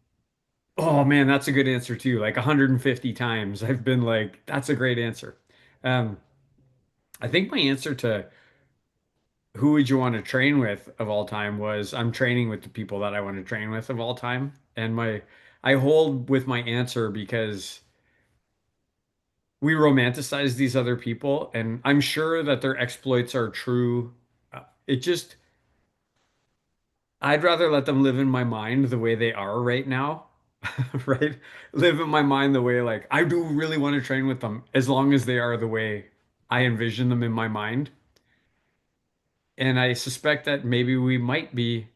oh man, that's a good answer too. Like 150 times, I've been like, that's a great answer. Um, I think my answer to who would you want to train with of all time was I'm training with the people that I want to train with of all time. And I hold with my answer because we romanticize these other people, and I'm sure that their exploits are true. It just, I'd rather let them live in my mind the way they are right now, right? Live in my mind the way like I do really want to train with them as long as they are the way I envision them in my mind. And I suspect that maybe we might be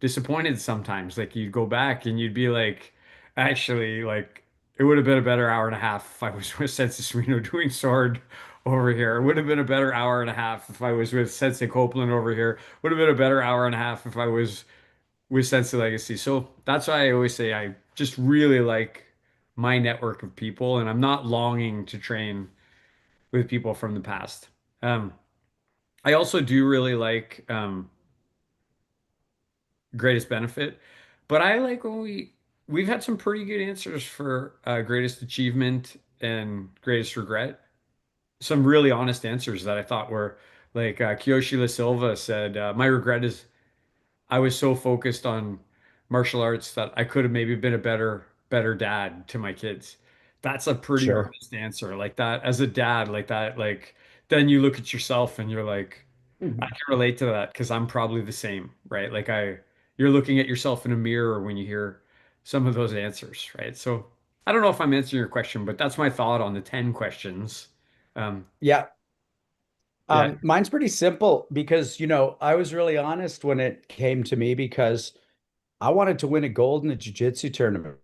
disappointed sometimes. Like you'd go back and you'd be like, actually, like it would have been a better hour and a half if I was with Sensei Suino doing sword over here. It would have been a better hour and a half if I was with Sensei Copeland over here. Would have been a better hour and a half if I was with Sensei Legacy. So that's why I always say I just really like my network of people, and I'm not longing to train with people from the past. Um, I also do really like greatest benefit, but I like when we've had some pretty good answers for greatest achievement and greatest regret. Some really honest answers that I thought were like Kiyoshi La Silva said, my regret is I was so focused on martial arts that I could have maybe been a better dad to my kids. That's a pretty Sure. honest answer. Like that as a dad, like that, like then you look at yourself and you're like, I Mhm. can relate to that because I'm probably the same, right? You're looking at yourself in a mirror when you hear some of those answers, right? So I don't know if I'm answering your question, but that's my thought on the 10 questions. Um, Yeah. yeah, Mine's pretty simple because, I was really honest when it came to me because I wanted to win a gold in a jiu-jitsu tournament.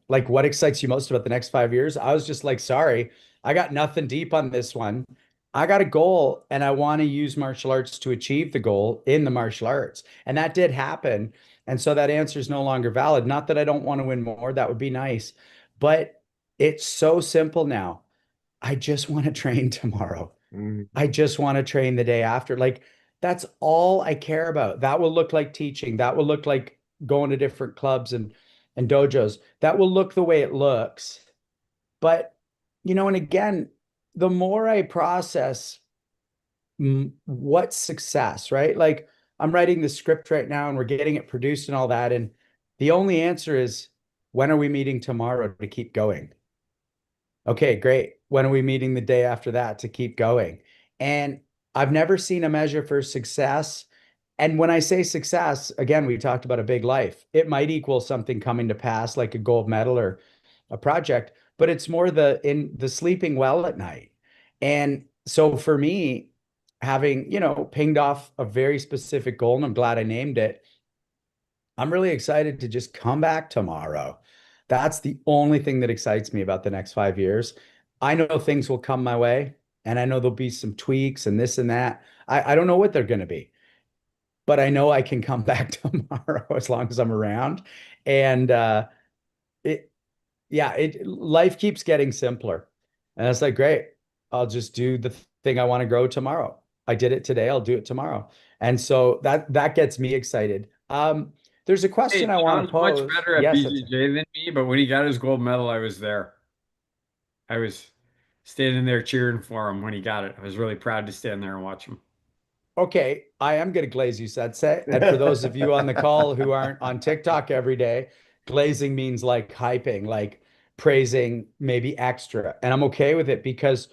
Like, what excites you most about the next 5 years? I was just like, sorry, I got nothing deep on this one. I got a goal and I want to use martial arts to achieve the goal in the martial arts. And that did happen. And so that answer is no longer valid. Not that I don't want to win more, that would be nice. But it's so simple now. I just want to train tomorrow. Mhm. I just want to train the day after. Like that's all I care about. That will look like teaching. That will look like going to different clubs and dojos. That will look the way it looks. But and again, the more I process what's success, right? Like I'm writing the script right now and we're getting it produced and all that. And the only answer is when are we meeting tomorrow to keep going? Okay, great. When are we meeting the day after that to keep going? And I've never seen a measure for success. And when I say success, again, we talked about a big life. It might equal something coming to pass like a gold medal or a project, but it's more the sleeping well at night. And so for me, having, pinged off a very specific goal, and I'm glad I named it, I'm really excited to just come back tomorrow. That's the only thing that excites me about the next 5 years. I know things will come my way, and I know there'll be some tweaks and this and that. I don't know what they're going to be, but I know I can come back tomorrow as long as I'm around. And it, yeah, life keeps getting simpler. And it's like, great, I'll just do the thing I want to grow tomorrow. I did it today, I'll do it tomorrow. And so that gets me excited. There's a question Hey, I want to Sean's much pose. better at Yes, that's BJJ than me, but when he got his gold medal, I was there. I was standing there cheering for him when he got it. I was really proud to stand there and watch him. okay. I am going to glaze you, Sensei. And for those of you on the call who aren't on TikTok every day, glazing means like hyping, like praising, maybe extra. And I'm okay with it because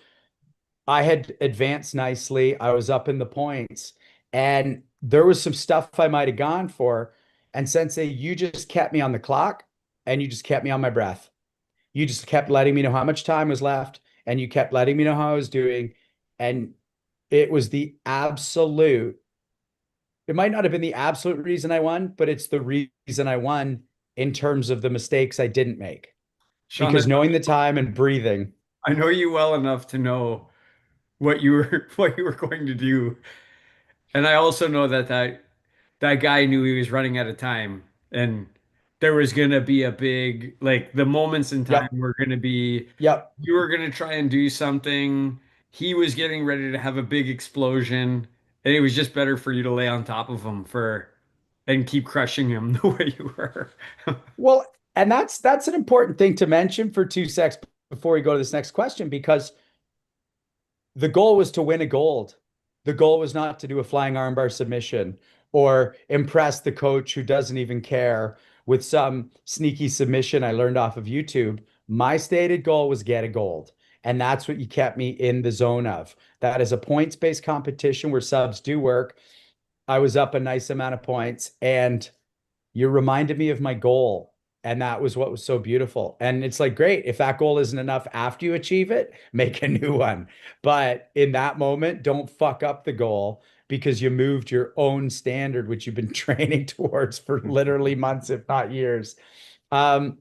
I had advanced nicely. I was up in the points, and there was some stuff I might have gone for. And Sensei, you just kept me on the clock and you just kept me on my breath. You just kept letting me know how much time was left and you kept letting me know how I was doing. And it was the absolute, it might not have been the absolute reason I won, but it's the reason I won in terms of the mistakes I didn't make. Sean, Because knowing the time and breathing, I know you well enough to know what you were what you were going to do, and I also know that guy knew he was running out of time, and there was gonna be a big like the moments in time yep, were gonna be yep. you were gonna try and do something. He was getting ready to have a big explosion, and it was just better for you to lay on top of him for and keep crushing him the way you were. Well, and that's an important thing to mention for 2 secs before we go to this next question, because the goal was to win a gold. The goal was not to do a flying armbar submission or impress the coach who doesn't even care with some sneaky submission I learned off of YouTube. My stated goal was get a gold. And that's what you kept me in the zone of. That is a points-based competition where subs do work. I was up a nice amount of points, and you reminded me of my goal. And that was what was so beautiful. And it's like, great, if that goal isn't enough after you achieve it, make a new one. But in that moment, don't fuck up the goal because you moved your own standard, which you've been training towards for literally months, if not years. Um,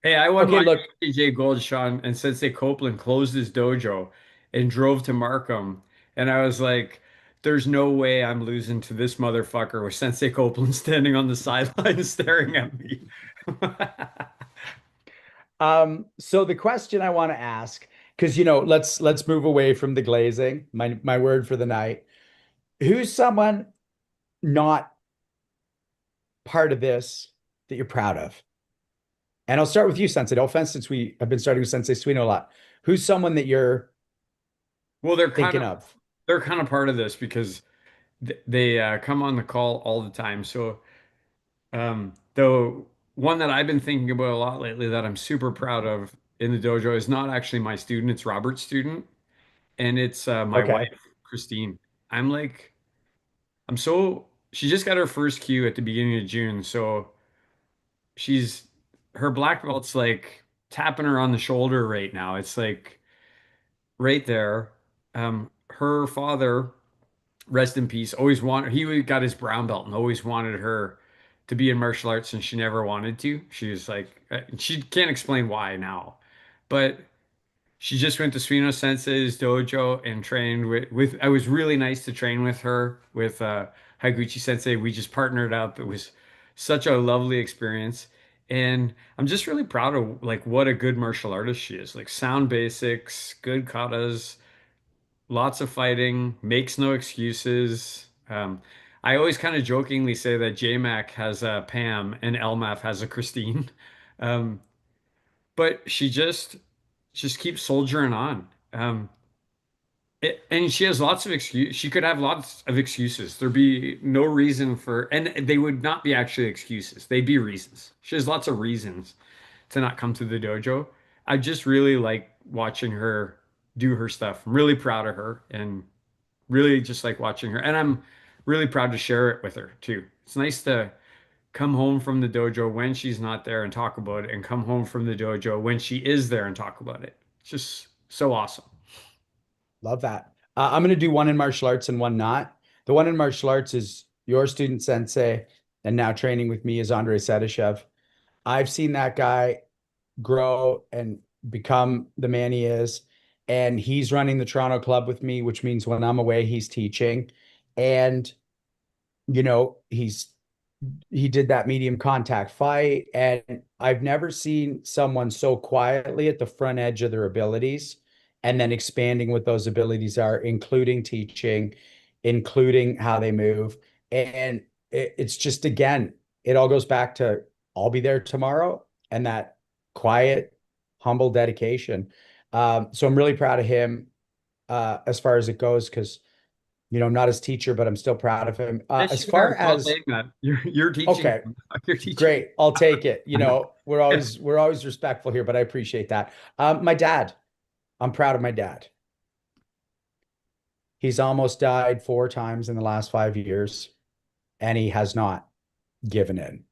Hey, I won okay, my look, AJ Gold, Sean, and Sensei Copeland closed his dojo and drove to Markham. And I was like, there's no way I'm losing to this motherfucker with Sensei Copeland standing on the sideline staring at me. so the question I want to ask, because let's move away from the glazing, my word for the night. Who's someone not part of this that you're proud of? And I'll start with you, Sensei. No offense, since we have been starting with Sensei Suino a lot. Who's someone that you're Well, thinking of? they're kind of part of this because they come on the call all the time. So the one that I've been thinking about a lot lately that I'm super proud of in the dojo is not actually my student, it's Robert's student. And it's my wife, Okay. Christine. I'm like, she just got her first Q at the beginning of June. So she's, her black belt's like tapping her on the shoulder right now. It's like right there. Her father, rest in peace, he got his brown belt and always wanted her to be in martial arts and she never wanted to. She was like, she can't explain why now. But she just went to Suino Sensei's dojo and trained with I was really nice to train with her with Higuchi Sensei. We just partnered up. It was such a lovely experience. And I'm just really proud of like what a good martial artist she is. Like sound basics, good katas, lots of fighting, makes no excuses. I always kind of jokingly say that JMac has a Pam and LMAF has a Christine. Um, but she just keeps soldiering on. And she has lots of excuse. She could have lots of excuses. There'd be no reason for, and they would not be actually excuses. They'd be reasons. She has lots of reasons to not come to the dojo. I just really like watching her do her stuff. I'm really proud of her and really just like watching her. And I'm really proud to share it with her too. It's nice to come home from the dojo when she's not there and talk about it, and come home from the dojo when she is there and talk about it. It's just so awesome. Love that. I'm going to do one in martial arts and one not. The one in martial arts is your student sensei, and now training with me is Andrei Sedyshev. I've seen that guy grow and become the man he is. And he's running the Toronto club with me, which means when I'm away, he's teaching. And, he did that medium contact fight. And I've never seen someone so quietly at the front edge of their abilities and then expanding what those abilities are, including teaching, including how they move. And it's just, again, it all goes back to I'll be there tomorrow and that quiet, humble dedication. So I'm really proud of him as far as it goes, because I'm not his teacher, but I'm still proud of him. Yeah, As she's far well as saying that. You're teaching. okay, You're teaching. great, I'll take it. We're always respectful here, but I appreciate that. My dad, I'm proud of my dad. He's almost died 4 times in the last 5 years, and he has not given in.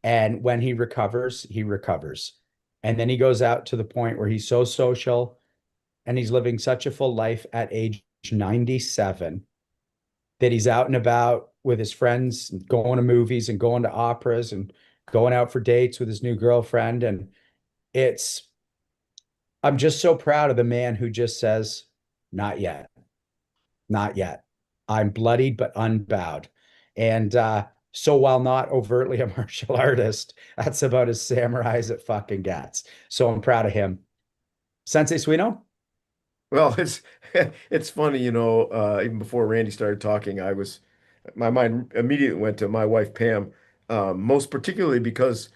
And when he recovers, he recovers. And then he goes out to the point where he's so social and he's living such a full life at age 97 that he's out and about with his friends, going to movies and going to operas and going out for dates with his new girlfriend. And it's, I'm just so proud of the man who just says, not yet, not yet. I'm bloodied but unbowed. And so while not overtly a martial artist, that's about as samurai as it fucking gets. So I'm proud of him. Sensei Suino? Well, it's funny, even before Randy started talking, my mind immediately went to my wife Pam, most particularly because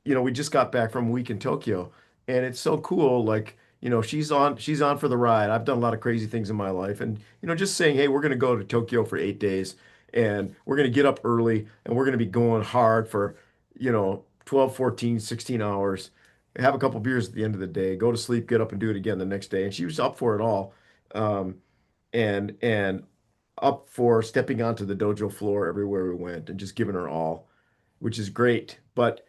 we just got back from a week in Tokyo, and it's so cool. Like, she's on for the ride. I've done a lot of crazy things in my life, and just saying, hey, we're gonna go to Tokyo for 8 days, and we're gonna get up early, and we're gonna be going hard for 12, 14, 16 hours, have a couple beers at the end of the day, go to sleep, get up and do it again the next day. And she was up for it all, um, and up for stepping onto the dojo floor everywhere we went and just giving her all, which is great. But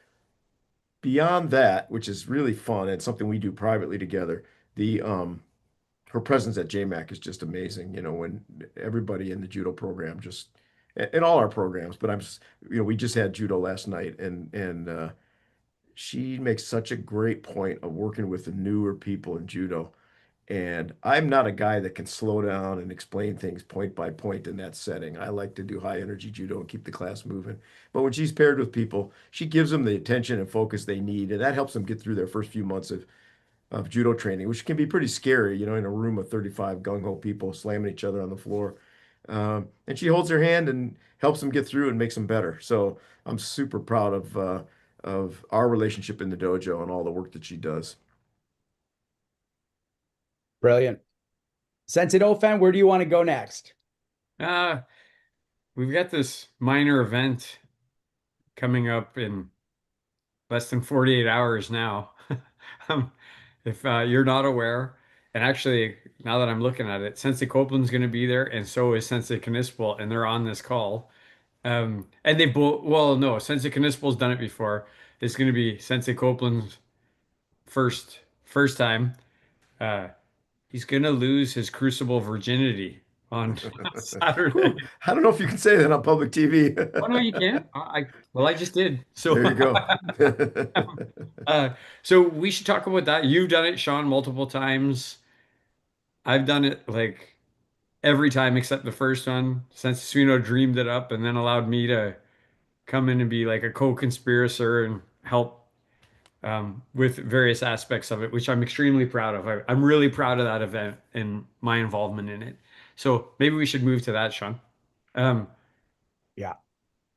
beyond that, which is really fun and something we do privately together, the her presence at JMac is just amazing. When everybody in the judo program just in all our programs, but I'm just, we just had judo last night, and she makes such a great point of working with the newer people in judo. And I'm not a guy that can slow down and explain things point by point in that setting. I like to do high energy judo and keep the class moving. But when she's paired with people, she gives them the attention and focus they need. And that helps them get through their first few months of judo training, which can be pretty scary, in a room of 35 gung-ho people slamming each other on the floor. And she holds their hand and helps them get through and makes them better. So I'm super proud of our relationship in the dojo and all the work that she does. Brilliant. Sensei Dauphin, where do you want to go next? Uh, we've got this minor event coming up in less than 48 hours now. Um, if you're not aware, and actually, now that I'm looking at it, Sensei Copeland's going to be there, and so is Sensei Knispel, and they're on this call. And they both, well, no, Sensei Knispel's done it before. It's going to be Sensei Copeland's first time. Uh, he's going to lose his Crucible virginity on Saturday. Whew. I don't know if you can say that on public TV. Oh no, you can't. Well, I just did. So There you go. so we should talk about that. You've done it, Sean, multiple times. I've done it like every time except the first one, since Suino dreamed it up and then allowed me to come in and be like a co-conspirator and help with various aspects of it, which I'm extremely proud of. I'm really proud of that event and my involvement in it. So maybe we should move to that, Sean. Um, Yeah.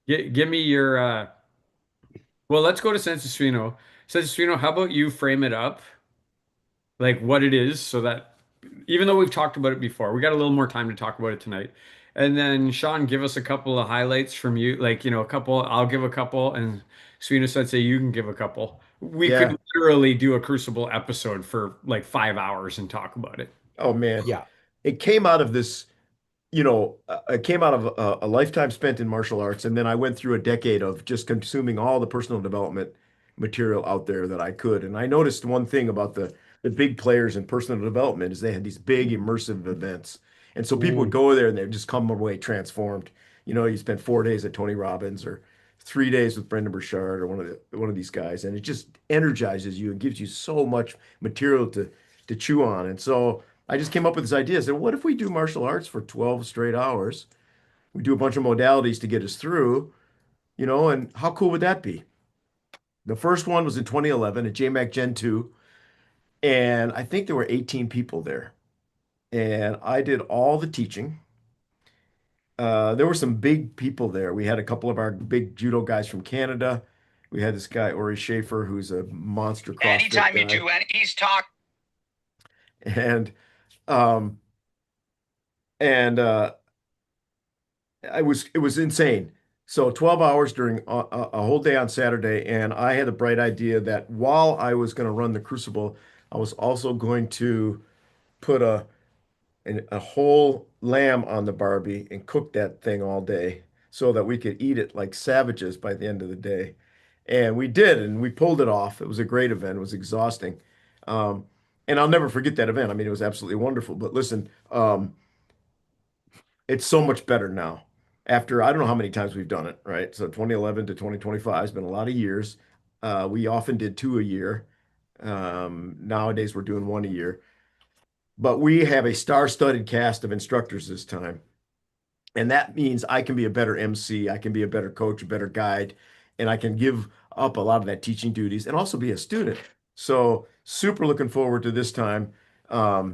give me your well, let's go to Senza Suino. Senza Suino, how about you frame it up like what it is so that even though we've talked about it before, we got a little more time to talk about it tonight. And then Sean, give us a couple of highlights from you, like, a couple, I'll give a couple, and Suino Sensei, you can give a couple. We could Yeah. literally do a Crucible episode for like 5 hours and talk about it. Oh man, Yeah. it came out of this. It came out of a lifetime spent in martial arts, and then I went through a decade of just consuming all the personal development material out there that I could. And I noticed one thing about the big players in personal development is they had these big immersive events, and so people would Mm, go there and they'd just come away transformed. You spend 4 days at Tony Robbins or 3 days with Brendan Burchard or one of these guys, and it just energizes you and gives you so much material to chew on. And so I just came up with this idea. I said, what if we do martial arts for 12 straight hours? We do a bunch of modalities to get us through, and how cool would that be? The first one was in 2011 at JMAC Gen 2, and I think there were 18 people there. And I did all the teaching. There were some big people there. We had a couple of our big judo guys from Canada. We had this guy, Ori Schaefer, who's a monster CrossFit Anytime you guy. do any, he's talk. And um, and it was insane. So 12 hours during a whole day on Saturday, and I had a bright idea that while I was going to run the Crucible, I was also going to put a whole lamb on the Barbie and cook that thing all day so that we could eat it like savages by the end of the day. And we did, and we pulled it off. It was a great event. It was exhausting. Um, and I'll never forget that event. I mean, it was absolutely wonderful. But listen, it's so much better now. After I don't know how many times we've done it, right? So 2011 to 2025 has been a lot of years. We often did two a year. Nowadays we're doing one a year. But we have a star-studded cast of instructors this time. And that means I can be a better MC, I can be a better coach, a better guide, and I can give up a lot of that teaching duties and also be a student. So super looking forward to this time.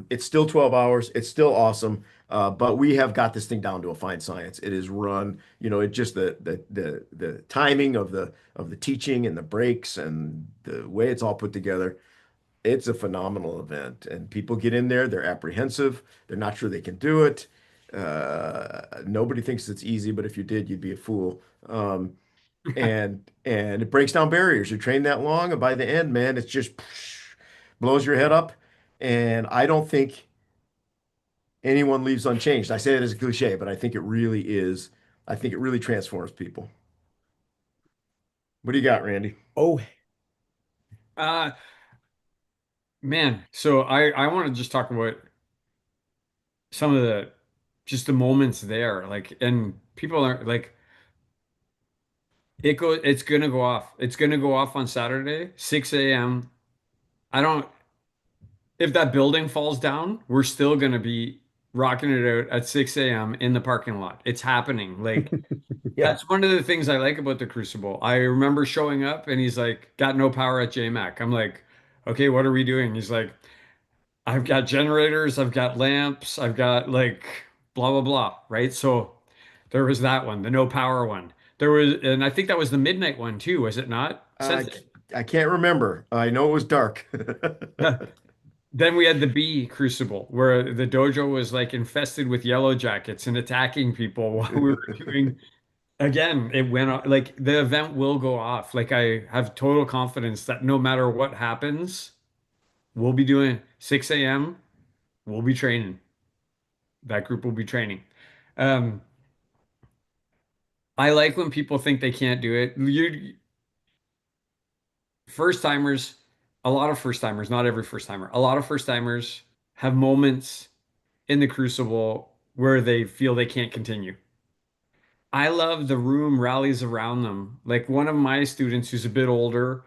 It's still 12 hours. It's still awesome. But we have got this thing down to a fine science. It is run, it just the timing of the teaching and the breaks and the way it's all put together. It's a phenomenal event, and people get in there, they're apprehensive, they're not sure they can do it. Nobody thinks it's easy, but if you did, you'd be a fool. And it breaks down barriers. You train that long, and by the end, man, it's just blows your head up. And I don't think anyone leaves unchanged. I say that as a cliche, but I think it really is. I think it really transforms people. What do you got, Randy? oh, Uh, man, so I want to just talk about some of the just the moments there, like, and people are like, it's gonna go off. It's gonna go off on Saturday, 6 a.m. I don't, if that building falls down, we're still gonna be rocking it out at 6 a.m. in the parking lot. It's happening. Like, yeah. that's one of the things I like about the Crucible. I remember showing up and he's like, got no power at JMac. I'm like, okay, what are we doing? He's like, I've got generators, I've got lamps, I've got like blah blah blah, right? So there was that one, the no power one. There was, and I think that was the midnight one too, was it not? I, Sensei? I can't remember. I know it was dark. Then we had the B Crucible, where the dojo was like infested with yellow jackets and attacking people while we were doing. Again, it went like the event will go off. Like, I have total confidence that no matter what happens, we'll be doing 6 a.m. We'll be training. That group will be training. Um, I like when people think they can't do it. You first timers, a lot of first timers, not every first timer, a lot of first timers have moments in the crucible where they feel they can't continue. I love the room rallies around them. Like, one of my students who's a bit older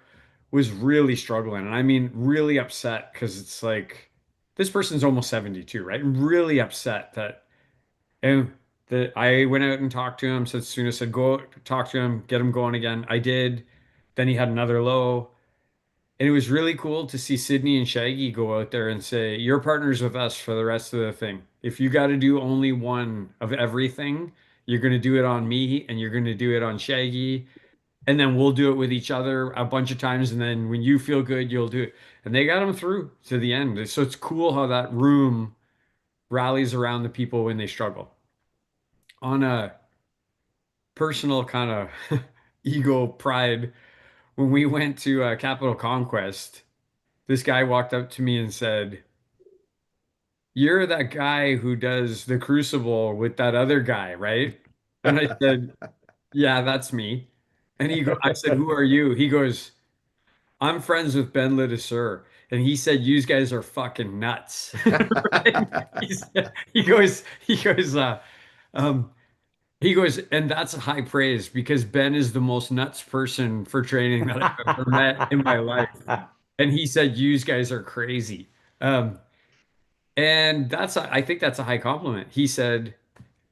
was really struggling, and I mean really upset because it's like this person's almost 72, right? Really upset that and that I went out and talked to him, said Suna said go talk to him, get him going again. I did. Then he had another low. And it was really cool to see Sydney and Shaggy go out there and say, "You're partners with us for the rest of the thing. If you got to do only one of everything, you're going to do it on me and you're going to do it on Shaggy. And then we'll do it with each other a bunch of times. And then when you feel good, you'll do it." And they got them through to the end. So it's cool how that room rallies around the people when they struggle. On a personal kind of ego pride, when we went to Capital Conquest, this guy walked up to me and said, "You're that guy who does the Crucible with that other guy, right?" And I said, "Yeah, that's me." And I said, "Who are you?" He goes, "I'm friends with Ben Ledesser." And he said, "You guys are fucking nuts." Right? He goes, um, he goes, and that's a high praise because Ben is the most nuts person for training that I've ever met in my life. And he said, "You guys are crazy." Um, and I think that's a high compliment.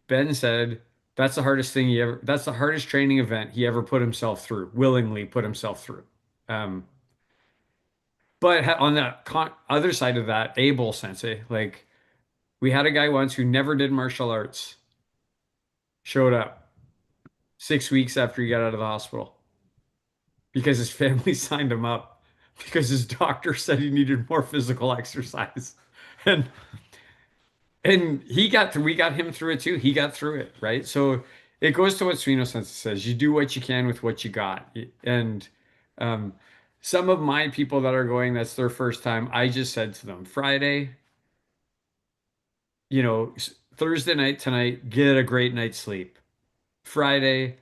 Ben said, that's the hardest training event he ever put himself through, willingly put himself through. Um, but on the other side of that, Abel Sensei, like we had a guy once who never did martial arts, showed up 6 weeks after he got out of the hospital because his family signed him up because his doctor said he needed more physical exercise. And we got him through it too. He got through it, right? So it goes to what Suino Sensei says. You do what you can with what you got. And um, some of my people that are going, that's their first time, I just said to them, Friday, Thursday night tonight, get a great night's sleep. Friday,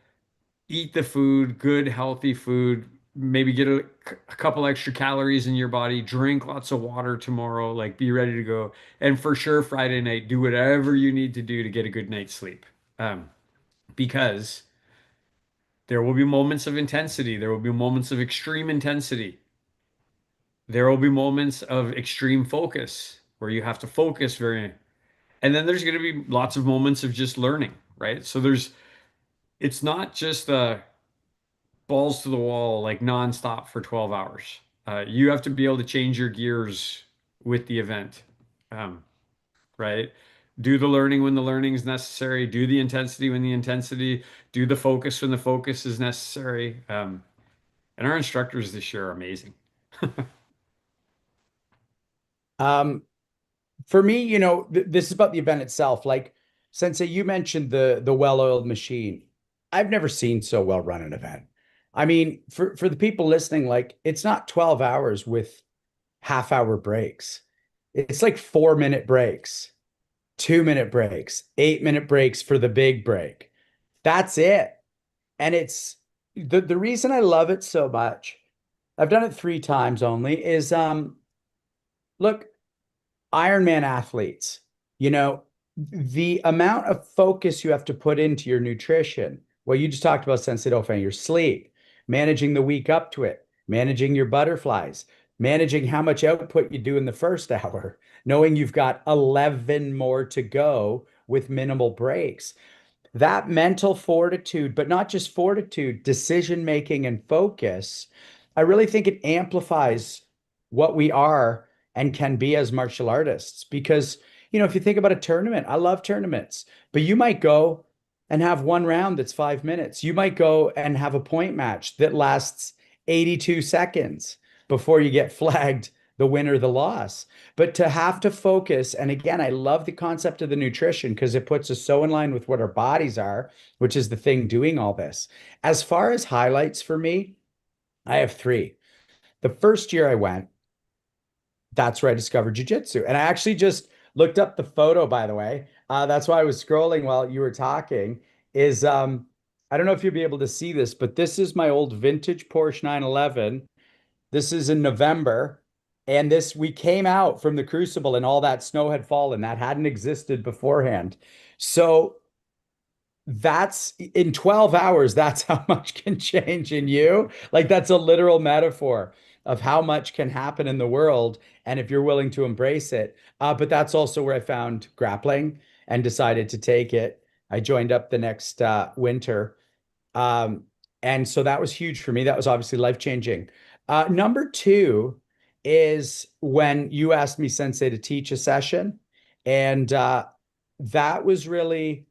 eat the food, good, healthy food. Maybe get a couple extra calories in your body. Drink lots of water tomorrow. Like, be ready to go. And for sure, Friday night, do whatever you need to do to get a good night's sleep. Because there will be moments of intensity. There will be moments of extreme intensity. There will be moments of extreme focus where you have to focus very. And then there's going to be lots of moments of just learning, right? So it's not just balls to the wall, like nonstop for 12 hours. You have to be able to change your gears with the event, um, right? Do the learning when the learning is necessary. Do the intensity when the intensity. Do the focus when the focus is necessary. And our instructors this year are amazing. Um, for me, this is about the event itself. Like, Sensei, you mentioned the well-oiled machine. I've never seen so well run an event. I mean, for the people listening, like it's not 12 hours with half-hour breaks. It's like 4-minute breaks, 2-minute breaks, 8-minute breaks for the big break. That's it. And it's the reason I love it so much. I've done it 3 times only, is look, Ironman athletes, you know, the amount of focus you have to put into your nutrition. Well, you just talked about Sensei Dauphin, your sleep, managing the week up to it, managing your butterflies, managing how much output you do in the first hour, knowing you've got 11 more to go with minimal breaks. That mental fortitude, but not just fortitude, decision making and focus, I really think it amplifies what we are and can be as martial artists. Because, if you think about a tournament, I love tournaments, but you might go and have one round that's 5 minutes. You might go and have a point match that lasts 82 seconds before you get flagged the win or the loss. But to have to focus, and again, I love the concept of the nutrition because it puts us so in line with what our bodies are, which is the thing doing all this. As far as highlights for me, I have 3. The first year I went, that's where I discovered jujitsu. And I actually just looked up the photo, by the way. That's why I was scrolling while you were talking. I don't know if you'll be able to see this, but this is my old vintage Porsche 911. This is in November. And we came out from the Crucible and all that snow had fallen. That hadn't existed beforehand. So that's in 12 hours, that's how much can change in you. Like that's a literal metaphor of how much can happen in the world. And if you're willing to embrace it. But that's also where I found grappling and decided to take it. I joined up the next winter. And so that was huge for me. That was obviously life-changing. Number two is when you asked me, Sensei, to teach a session. And that was really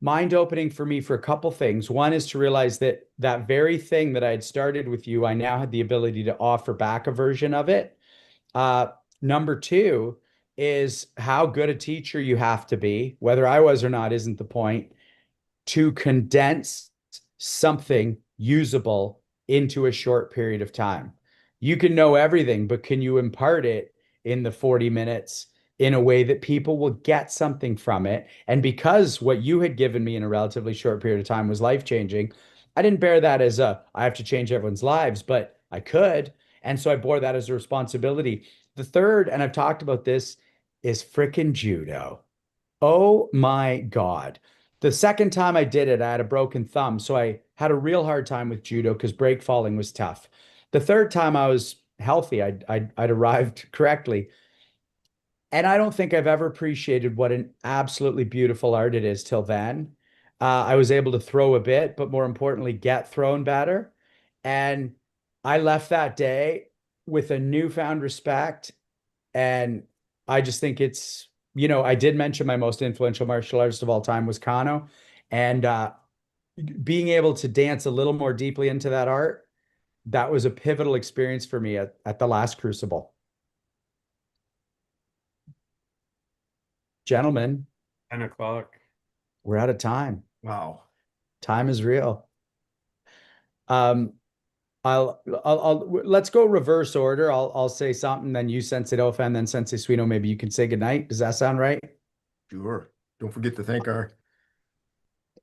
mind-opening for me for a couple things. One is to realize that that very thing that I had started with you, I now had the ability to offer back a version of it. Uh, Number two is how good a teacher you have to be. Whether I was or not isn't the point, to condense something usable into a short period of time. You can know everything, but can you impart it in the 40 minutes in a way that people will get something from it? And because what you had given me in a relatively short period of time was life-changing, I didn't bear that as I have to change everyone's lives, but I could. And so I bore that as a responsibility. The third, and I've talked about this, is frickin' judo. Oh my God. The second time I did it, I had a broken thumb. So I had a real hard time with judo because break falling was tough. The third time I was healthy, I'd arrived correctly. And I don't think I've ever appreciated what an absolutely beautiful art it is till then. I was able to throw a bit, but more importantly, get thrown better. And I left that day with a newfound respect. And I just think it's, I did mention my most influential martial artist of all time was Kano. And being able to dance a little more deeply into that art, that was a pivotal experience for me at the last Crucible. Gentlemen, 10 o'clock. we're out of time. Wow. Time is real. Um, let's go reverse order. I'll say something, then you Sensei Dauphin, then Sensei Suino. Maybe you can say goodnight. Does that sound right? Sure. Don't forget to thank our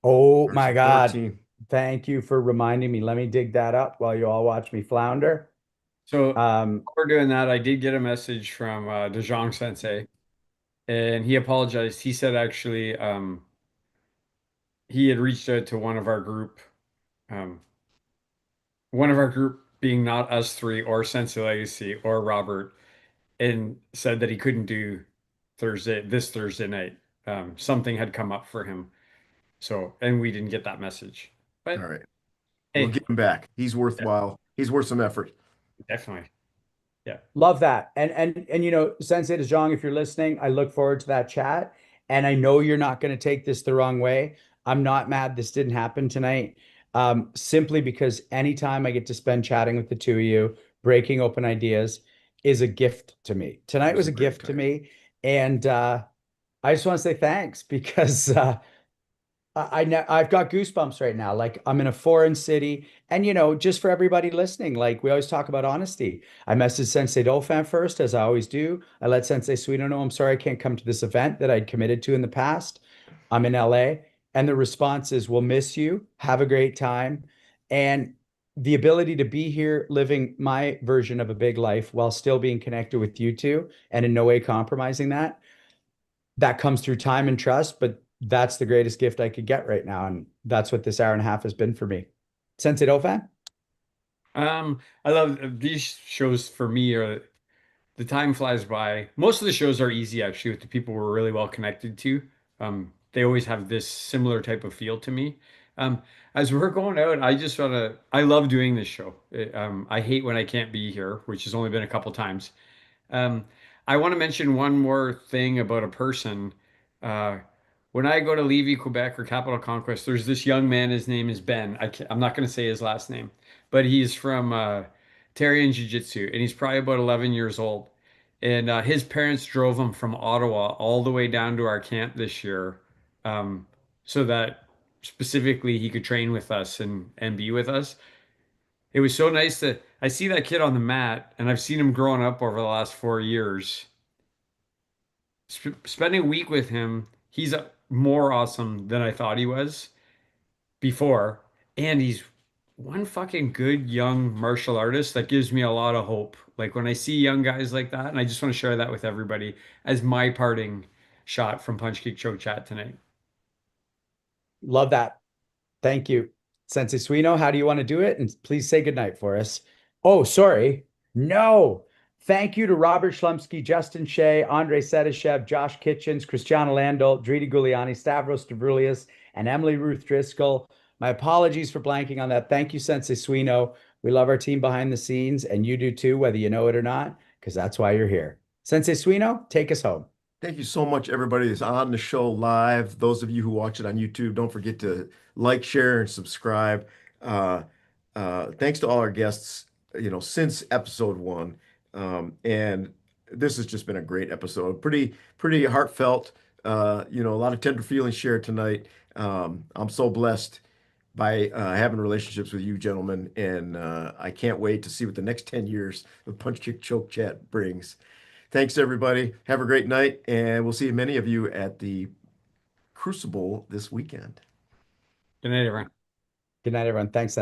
Oh our my support God. team. Thank you for reminding me. Let me dig that up while you all watch me flounder. So Um, while we're doing that, I did get a message from DeJong Sensei, and he apologized. He said actually he had reached out to um, one of our group being not us three or Sensei Legacy or Robert, and said that he couldn't do this Thursday night. Something had come up for him. So, and we didn't get that message. All But right. We'll hey, get him back. He's yeah, worthwhile. He's worth some effort. definitely. Yeah. Love that. And Sensei DeJong, if you're listening, I look forward to that chat. And I know you're not going to take this the wrong way. I'm not mad this didn't happen tonight. Simply because anytime I get to spend chatting with the two of you, breaking open ideas is a gift to me. It Tonight was was a a great gift to time. me. And I just want to say thanks because I've got goosebumps right now. Like I'm in a foreign city, and just for everybody listening, like we always talk about honesty. I messaged Sensei Dauphin first, as I always do. I let Sensei Suino know I'm sorry I can't come to this event that I'd committed to in the past. I'm in LA, and the response is, "We'll miss you. Have a great time." And the ability to be here, living my version of a big life while still being connected with you two, and in no way compromising that comes through time and trust, but that's the greatest gift I could get right now. And that's what this hour and a half has been for me. Sensei Dauphin? I love these shows for me are the time flies by. Most of the shows are easy actually with the people we're really well connected to. They always have this similar type of feel to me. Um, as we're going out, I love doing this show. I hate when I can't be here, which has only been a couple times. Um, I want to mention one more thing about a person. Uh, when I go to Levy, Quebec or Capital Conquest, there's this young man. His name is Ben. I'm not going to say his last name, but he's from Tarian Jiu Jitsu, and he's probably about 11 years old. And his parents drove him from Ottawa all the way down to our camp this year, um, so that specifically he could train with us and be with us. It was so nice that I see that kid on the mat, and I've seen him growing up over the last 4 years. Spending a week with him, he's more awesome than I thought he was before, and he's one fucking good young martial artist that gives me a lot of hope. Like when I see young guys like that, and I just want to share that with everybody as my parting shot from Punch Kick Choke Chat tonight. Love that. Thank you. Sensei Suino, how do you want to do it? And please say goodnight for us. Oh, sorry. No. Thank you to Robert Schlumsky, Justin Shea, Andrei Sedashev, Josh Kitchens, Cristiano Landel, Dridi Guliani, Stavros Stavroulias, and Emily Ruth Driscoll. My apologies for blanking on that. Thank you, Sensei Suino. We love our team behind the scenes, and you do too, whether you know it or not, because that's why you're here. Sensei Suino, take us home. Thank you so much, everybody that's on the show live. Those of you who watch it on YouTube, don't forget to like, share, and subscribe. Uh, Thanks to all our guests, since episode one. And this has just been a great episode. Pretty heartfelt. A lot of tender feelings shared tonight. I'm so blessed by having relationships with you gentlemen, and I can't wait to see what the next 10 years of Punch Kick Choke Chat brings. Thanks, everybody. Have a great night, and we'll see many of you at the Crucible this weekend. Good night, everyone. Good night, everyone. Thanks, Sensei.